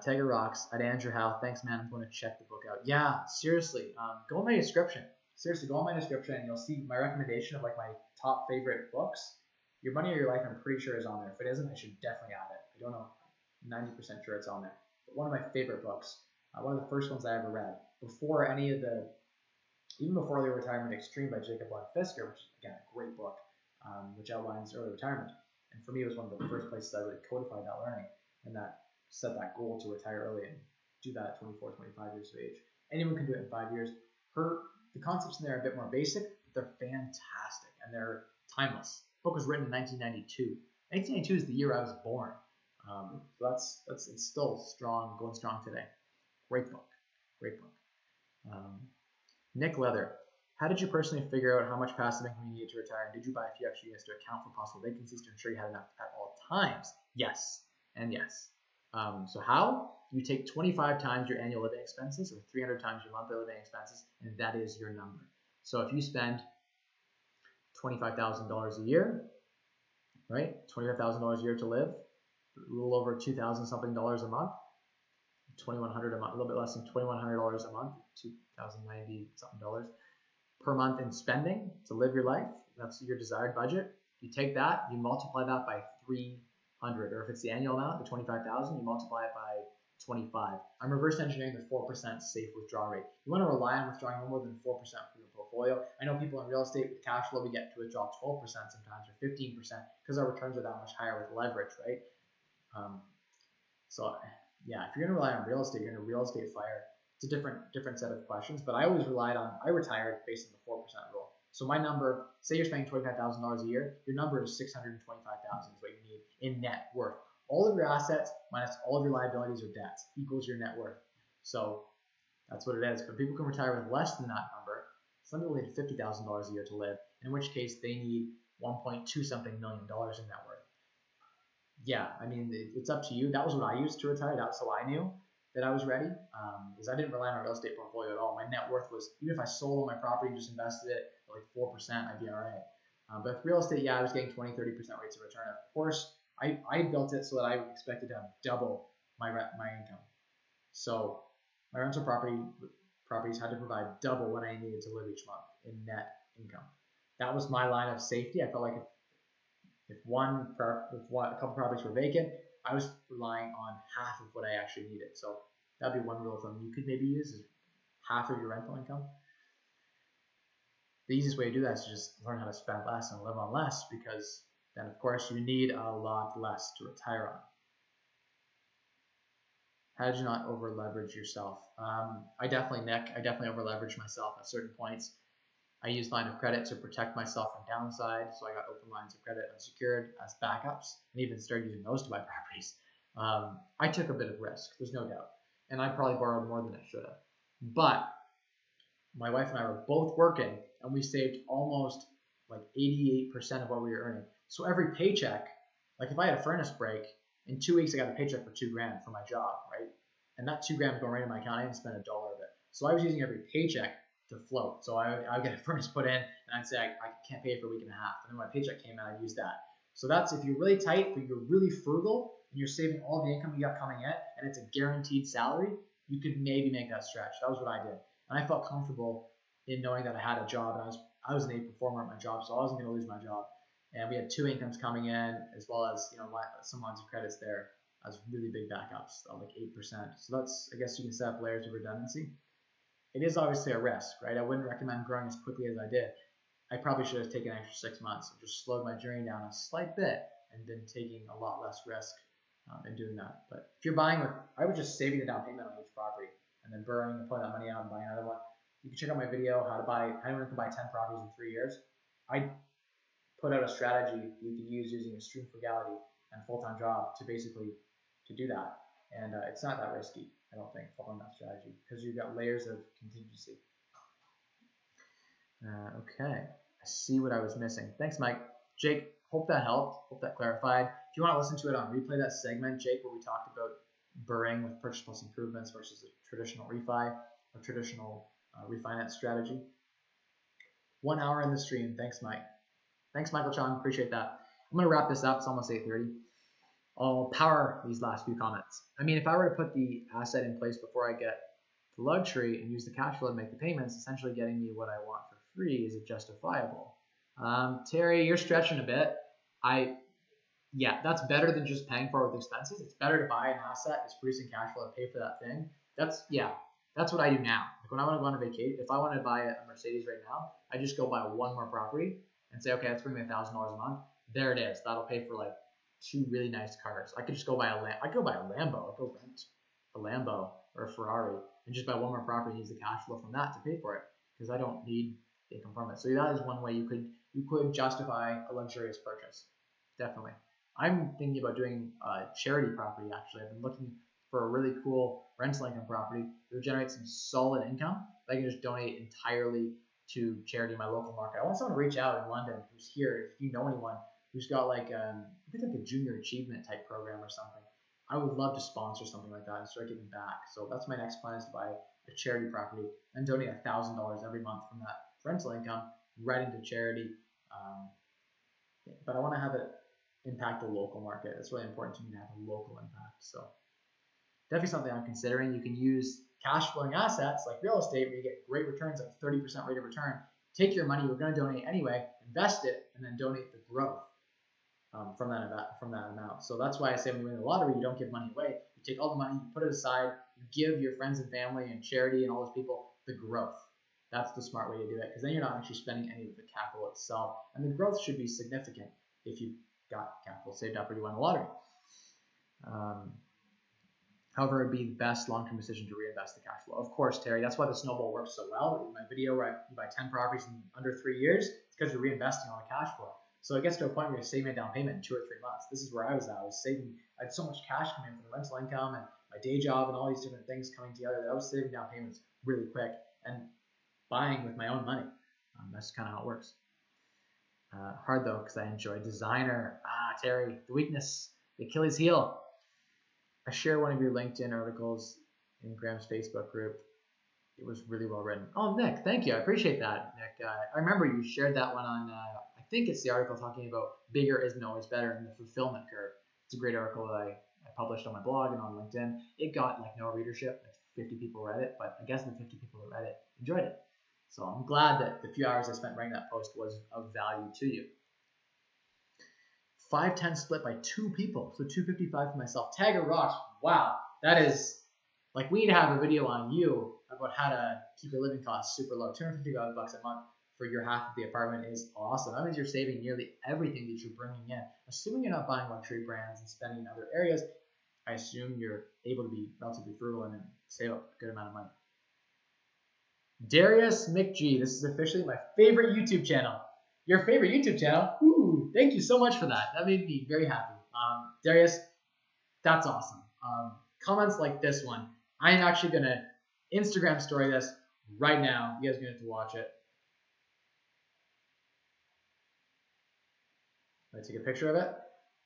Tiger Rocks at Andrew Howe. Thanks, man. I'm going to check the book out. Yeah, seriously, go in my description. Seriously, go on my description and you'll see my recommendation of like my top favorite books. Your Money or Your Life, I'm pretty sure is on there. If it isn't, I should definitely add it. I don't know, 90% sure it's on there. But one of my favorite books, one of the first ones I ever read, even before The Retirement Extreme by Jacob Von Fisker, which is, again, a great book, which outlines early retirement. And for me, it was one of the first places I really codified that learning and that set that goal to retire early and do that at 24, 25 years of age. Anyone can do it in 5 years. The concepts in there are a bit more basic, but they're fantastic and they're timeless. The book was written in 1992. 1992 is the year I was born. So it's still strong, going strong today. Great book. Nick Leather, how did you personally figure out how much passive income you needed to retire? And did you buy a few extra units to account for possible vacancies to ensure you had enough at all times? Yes, and yes. So how? You take 25 times your annual living expenses or 300 times your monthly living expenses, and that is your number. So if you spend $25,000 a year, right? $25,000 a year to live, a little over $2,000 something dollars a month, $2,100 a month, a little bit less than $2,100 a month, $2,090 something dollars per month in spending to live your life. That's your desired budget. You take that, you multiply that by 300, or if it's the annual amount, the 25,000, you multiply it by 25. I'm reverse engineering the 4% safe withdrawal rate. You want to rely on withdrawing no more than 4% from your portfolio. I know people in real estate with cash flow, we get to withdraw 12% sometimes or 15% because our returns are that much higher with leverage, right? So yeah, if you're going to rely on real estate, you're going to real estate fire. It's a different set of questions, but I always I retired based on the 4% rule. So my number, say you're spending $25,000 a year, your number is $625,000 is what you need in net worth. All of your assets minus all of your liabilities or debts equals your net worth. So that's what it is. But people can retire with less than that number. Some people need $50,000 a year to live, in which case they need $1.2 something million in net worth. Yeah, I mean, it's up to you. That was what I used to retire. That's how I knew that I was ready, because I didn't rely on my real estate portfolio at all. My net worth was, even if I sold my property and just invested it at like 4%, I'd be all right. But with real estate, yeah, I was getting 20, 30% rates of return. Of course, I built it so that I expected to have double my income. So my rental properties had to provide double what I needed to live each month in net income. That was my line of safety. I felt like if a couple properties were vacant, I was relying on half of what I actually needed. So that'd be one rule of thumb you could maybe use, is half of your rental income. The easiest way to do that is to just learn how to spend less and live on less, because then of course you need a lot less to retire on. How did you not over leverage yourself? I definitely over leveraged myself at certain points. I used line of credit to protect myself from downside, so I got open lines of credit unsecured as backups, and even started using those to buy properties. I took a bit of risk, there's no doubt, and I probably borrowed more than I should have. But my wife and I were both working, and we saved almost like 88% of what we were earning. So every paycheck, like if I had a furnace break, in 2 weeks I got a paycheck for $2,000 for my job, right? And that $2,000 going right in my account. I didn't spend $1 of it. So I was using every paycheck to float. So I would get a furnace put in, and I'd say I can't pay it for a week and a half. And then when my paycheck came in, I'd use that. So that's if you're really tight, but you're really frugal, and you're saving all the income you got coming in, and it's a guaranteed salary, you could maybe make that stretch. That was what I did. And I felt comfortable in knowing that I had a job, and I was an A performer at my job, so I wasn't going to lose my job. And we had 2 incomes coming in, as well as some lines of credits there as really big backups, like 8%. So that's, I guess you can set up layers of redundancy. It is obviously a risk, right? I wouldn't recommend growing as quickly as I did. I probably should have taken an extra 6 months and just slowed my journey down a slight bit and been taking a lot less risk in doing that. But if you're buying I would just saving the down payment on each property and then borrowing and pulling that money out and buying another one. You can check out my video, how anyone can buy 10 properties in 3 years. I put out a strategy you can use using extreme frugality and a full-time job to basically to do that. And it's not that risky, I don't think, following that strategy because you've got layers of contingency. Okay, I see what I was missing. Thanks, Mike. Jake, hope that helped. Hope that clarified. If you want to listen to it on replay, that segment, Jake, where we talked about burring with purchase plus improvements versus a traditional refi or traditional refinance strategy. 1 hour in the stream. Thanks, Mike. Thanks, Michael Chung. Appreciate that. I'm going to wrap this up. It's almost 8:30. I'll power these last few comments. I mean, if I were to put the asset in place before I get the luxury and use the cash flow to make the payments, essentially getting me what I want for free, is it justifiable? Terry, you're stretching a bit. Yeah, that's better than just paying for it with expenses. It's better to buy an asset that's producing cash flow to pay for that thing. That's what I do now. Like when I want to go on a vacation, if I want to buy a Mercedes right now, I just go buy one more property and say, okay, let's bring me $1,000 a month. There it is. That'll pay for like 2 really nice cars. I could just go buy a Lambo. I could go rent a Lambo or a Ferrari and just buy one more property and use the cash flow from that to pay for it because I don't need income from it. So that is one way you could justify a luxurious purchase. Definitely. I'm thinking about doing a charity property actually. I've been looking for a really cool rental income property that would generate some solid income that I can just donate entirely to charity in my local market. I want someone to reach out in London who's here. If you know anyone who's got like a junior achievement type program or something, I would love to sponsor something like that and start giving back. So that's my next plan, is to buy a charity property and donate $1,000 every month from that rental income right into charity. But I want to have it impact the local market. It's really important to me to have a local impact. So definitely something I'm considering. You can use cash flowing assets like real estate where you get great returns, like 30% rate of return. Take your money you're going to donate anyway, invest it, and then donate the growth from that amount. So that's why I say when you win the lottery, you don't give money away. You take all the money, you put it aside, you give your friends and family and charity and all those people the growth. That's the smart way to do it, because then you're not actually spending any of the capital itself. And the growth should be significant if you've got capital saved up or you won the lottery. However, it would be the best long-term decision to reinvest the cash flow. Of course, Terry, that's why the snowball works so well. In my video where you buy 10 properties in under 3 years, it's because you're reinvesting all the cash flow. So it gets to a point where you're saving a down payment in 2 or 3 months. This is where I was at. I had so much cash coming in from the rental income and my day job and all these different things coming together that I was saving down payments really quick and buying with my own money. That's kind of how it works. Hard though, because I enjoy designer. Terry, the weakness, the Achilles heel. I share one of your LinkedIn articles in Graham's Facebook group. It was really well written. Oh, Nick, thank you. I appreciate that, Nick. I remember you shared that one on, I think it's the article talking about bigger isn't always better in the fulfillment curve. It's a great article that I published on my blog and on LinkedIn. It got like no readership, like 50 people read it, but I guess the 50 people that read it enjoyed it. So I'm glad that the few hours I spent writing that post was of value to you. 5-10 split by 2 people, so 255 for myself. Tagger Ross, wow, that is, like, we need to have a video on you about how to keep your living costs super low. $255 a month for your half of the apartment is awesome. That means you're saving nearly everything that you're bringing in. Assuming you're not buying luxury brands and spending in other areas, I assume you're able to be relatively frugal and save a good amount of money. Darius McG, this is officially my favorite YouTube channel. Your favorite YouTube channel? Ooh, thank you so much for that. That made me very happy. Darius, that's awesome. Comments like this one. I am actually going to Instagram story this right now. You guys are going to have to watch it. Let me take a picture of it.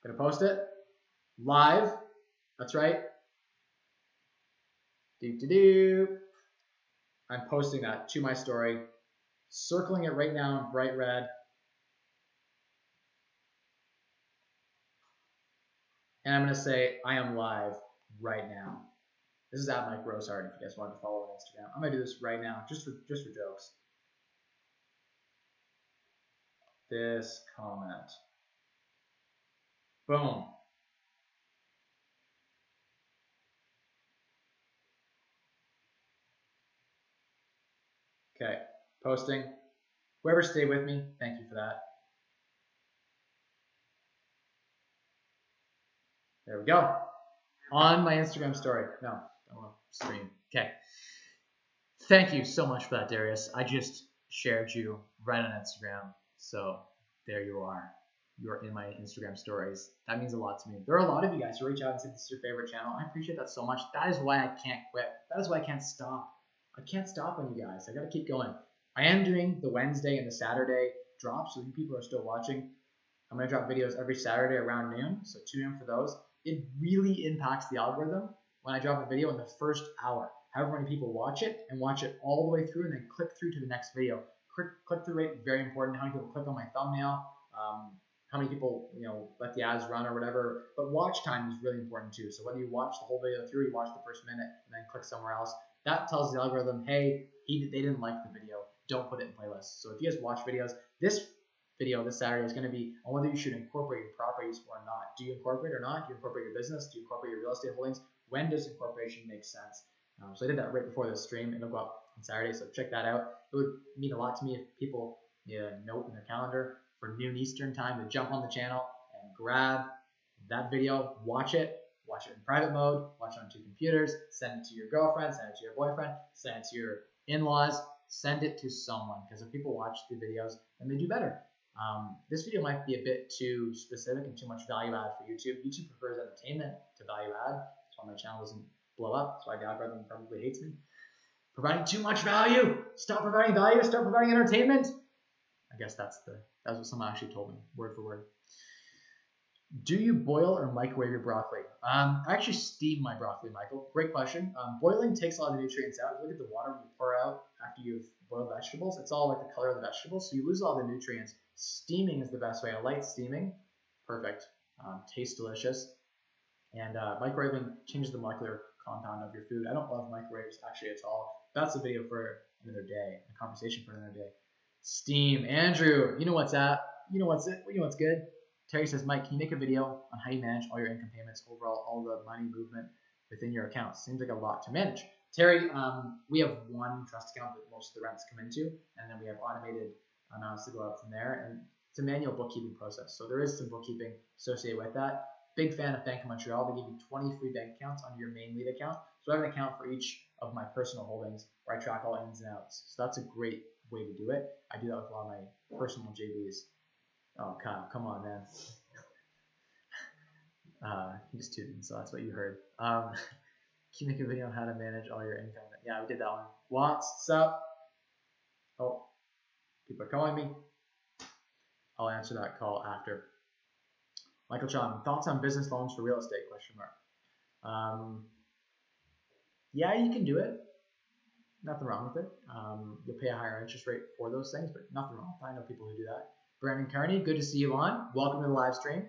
Gonna post it live. That's right. I'm posting that to my story, circling it right now in bright red. And I'm gonna say I am live right now. This is at Mike Rosehart if you guys wanted to follow on Instagram. I'm gonna do this right now, just for jokes. This comment. Boom. Okay, posting. Whoever stayed with me, thank you for that. There we go. On my Instagram story. No, I want to stream. Okay. Thank you so much for that, Darius. I just shared you right on Instagram. So there you are. You're in my Instagram stories. That means a lot to me. There are a lot of you guys who reach out and say this is your favorite channel. I appreciate that so much. That is why I can't quit. That is why I can't stop. I can't stop on you guys. I got to keep going. I am doing the Wednesday and the Saturday drops, so you people are still watching. I'm going to drop videos every Saturday around noon, so tune in for those. It really impacts the algorithm when I drop a video in the first hour. However many people watch it and watch it all the way through and then click through to the next video. Click-through rate, very important. How many people click on my thumbnail? How many people, let the ads run or whatever. But watch time is really important too. So whether you watch the whole video through, you watch the first minute and then click somewhere else, that tells the algorithm, hey, they didn't like the video. Don't put it in playlists. So if you guys watch videos, this video this Saturday is going to be on whether you should incorporate your properties or not. Do you incorporate or not? Do you incorporate your business? Do you incorporate your real estate holdings? When does incorporation make sense? So I did that right before this stream. It'll go up on Saturday, so check that out. It would mean a lot to me if people note in their calendar for noon Eastern time to jump on the channel and grab that video, watch it in private mode, watch it on 2 computers, send it to your girlfriend, send it to your boyfriend, send it to your in-laws, send it to someone, because if people watch the videos, then they do better. This video might be a bit too specific and too much value add for YouTube. YouTube prefers entertainment to value add. That's why my channel doesn't blow up. That's why the algorithm probably hates me. Providing too much value. Stop providing value. Start providing entertainment. I guess that's what someone actually told me, word for word. Do you boil or microwave your broccoli? I actually steam my broccoli, Michael. Great question. Boiling takes a lot of nutrients out. Look at the water you pour out after you've boiled vegetables. It's all like the color of the vegetables, so you lose all the nutrients. Steaming is the best way. A light steaming, perfect. Tastes delicious. And microwaving changes the molecular compound of your food. I don't love microwaves actually at all. That's a video for another day, a conversation for another day. Steam. Andrew, you know what's up? You know what's good? Terry says, Mike, can you make a video on how you manage all your income payments, overall, all the money movement within your account? Seems like a lot to manage. Terry, we have one trust account that most of the rents come into, and then we have automated amounts to go out from there, and it's a manual bookkeeping process. So there is some bookkeeping associated with that. Big fan of Bank of Montreal. They give you 20 free bank accounts on your main lead account. So I have an account for each of my personal holdings where I track all ins and outs. So that's a great way to do it. I do that with a lot of my personal JVs. Oh, Kyle, come on, man. He just tooted, so that's what you heard. Can you make a video on how to manage all your income? Yeah, we did that one. What's up? Oh, people are calling me. I'll answer that call after. Michael John, thoughts on business loans for real estate? ? Yeah, you can do it. Nothing wrong with it. You'll pay a higher interest rate for those things, but nothing wrong with it. I know people who do that. Brandon Carney, good to see you on. Welcome to the live stream.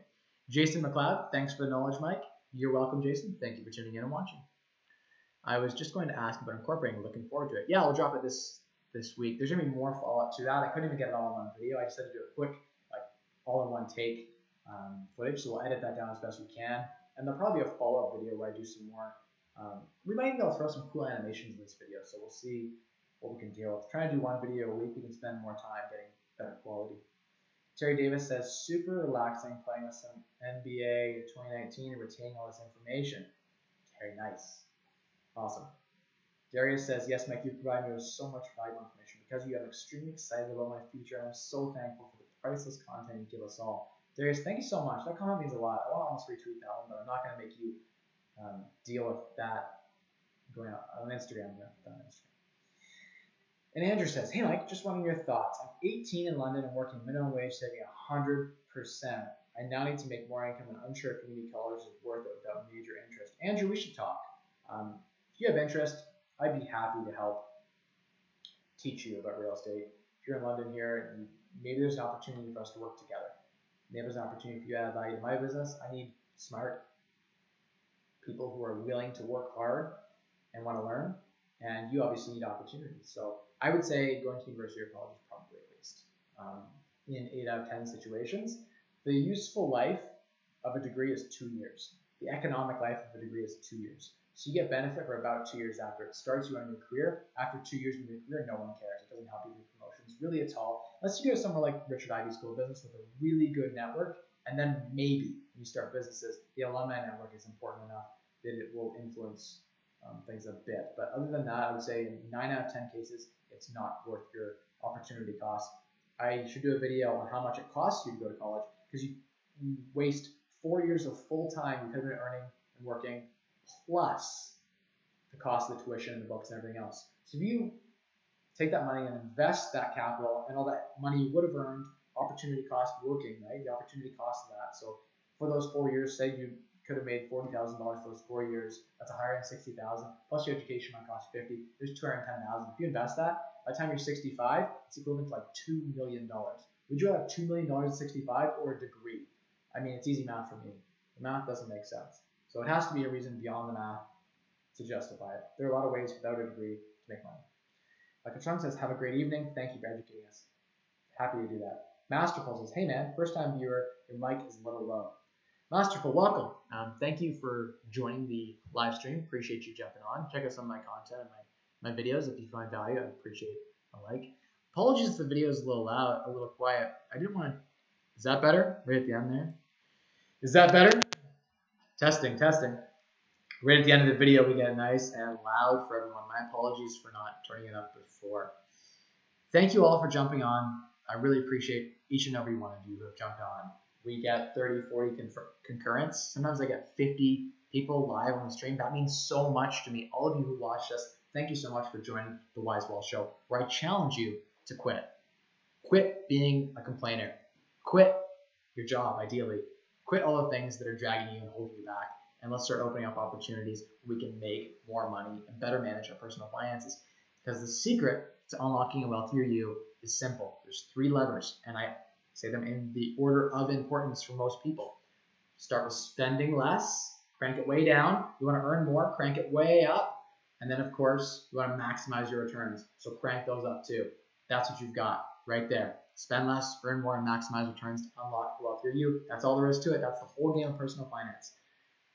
Jason McLeod, thanks for the knowledge, Mike. You're welcome, Jason. Thank you for tuning in and watching. I was just going to ask about incorporating. Looking forward to it. Yeah, I'll drop it this week. There's going to be more follow-up to that. I couldn't even get it all in one video. I just had to do a quick, all-in-one take footage, so we'll edit that down as best we can. And there'll probably be a follow-up video where I do some more. We might even be able to throw some cool animations in this video, so we'll see what we can deal with. Trying to do one video a week, we can spend more time getting better quality. Terry Davis says, super relaxing playing with some NBA in 2019 and retaining all this information. Terry, nice. Awesome. Darius says, yes, Mike, you provide me with so much valuable information because you have extremely excited about my future, and I'm so thankful for the priceless content you give us all. Darius, thank you so much. That comment means a lot. I want to almost retweet that one, but I'm not going to make you deal with that going out on Instagram. And Andrew says, hey Mike, just wondering your thoughts. I'm 18 in London and working minimum wage, saving 100%. I now need to make more income and unsure if community college is worth it without major interest. Andrew, we should talk. If you have interest, I'd be happy to help teach you about real estate. If you're in London here, and maybe there's an opportunity for us to work together. Maybe there's an opportunity for you to add value to my business. I need smart people who are willing to work hard and want to learn. And you obviously need opportunities. So I would say going to university or college is probably a waste. In 8 out of 10 situations, the useful life of a degree is 2 years. The economic life of a degree is 2 years. So you get benefit for about 2 years after it starts you on your career. After 2 years in your career, no one cares. It doesn't help you with promotions really at all. Unless you go somewhere like Richard Ivey School of Business with a really good network, and then maybe when you start businesses, the alumni network is important enough that it will influence things a bit. But other than that, I would say in 9 out of 10 cases, it's not worth your opportunity cost. I should do a video on how much it costs you to go to college, because you waste 4 years of full time you could have been earning and working, plus the cost of the tuition and the books and everything else. So if you take that money and invest that capital and all that money you would have earned, opportunity cost working, right? The opportunity cost of that. So for those 4 years, say you could have made $40,000 for those 4 years. That's $160,000 plus your education might cost $50,000. There's $210,000. If you invest that, by the time you're 65, it's equivalent to like $2 million. Would you have $2 million at 65 or a degree? I mean, it's easy math for me. The math doesn't make sense. So it has to be a reason beyond the math to justify it. There are a lot of ways without a degree to make money. Like Chung says, have a great evening. Thank you for educating us. Happy to do that. Masterful says, hey man, first time viewer, your mic is a little low. Masterful, welcome. Thank you for joining the live stream. Appreciate you jumping on. Check out some of my content and my videos. If you find value, I'd appreciate a like. Apologies if the video is a little loud, a little quiet. I didn't want to. Is that better? Right at the end there. Is that better? Testing. Right at the end of the video, we get nice and loud for everyone. My apologies for not turning it up before. Thank you all for jumping on. I really appreciate each and every one of you who have jumped on. We get 30, 40 concurrents. Sometimes I get 50 people live on the stream. That means so much to me. All of you who watched us, thank you so much for joining the Wise Wall Show, where I challenge you to quit. Quit being a complainer. Quit your job, ideally. Quit all the things that are dragging you and holding you back. And let's start opening up opportunities where we can make more money and better manage our personal finances. Because the secret to unlocking a wealthier you is simple. There's 3 levers, and I say them in the order of importance for most people. Start with spending less, crank it way down. You want to earn more, crank it way up. And then, of course, you want to maximize your returns. So crank those up too. That's what you've got right there. Spend less, earn more, and maximize returns to unlock the wealthier you. That's all there is to it. That's the whole game of personal finance.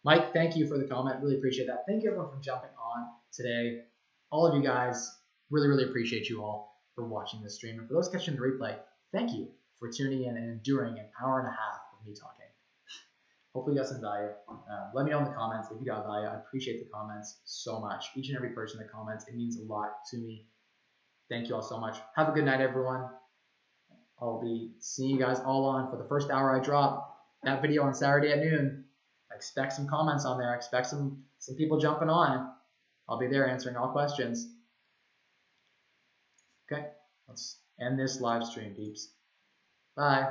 Mike, thank you for the comment. Really appreciate that. Thank you everyone for jumping on today. All of you guys, really appreciate you all for watching this stream. And for those catching the replay, thank you for tuning in and enduring an hour and a half of me talking. Hopefully you got some value. Let me know in the comments if you got value. I appreciate the comments so much. Each and every person that comments, it means a lot to me. Thank you all so much. Have a good night, everyone. I'll be seeing you guys all on for the first hour I drop that video on Saturday at noon. I expect some comments on there. I expect some people jumping on. I'll be there answering all questions. Okay, let's end this live stream, peeps. Bye.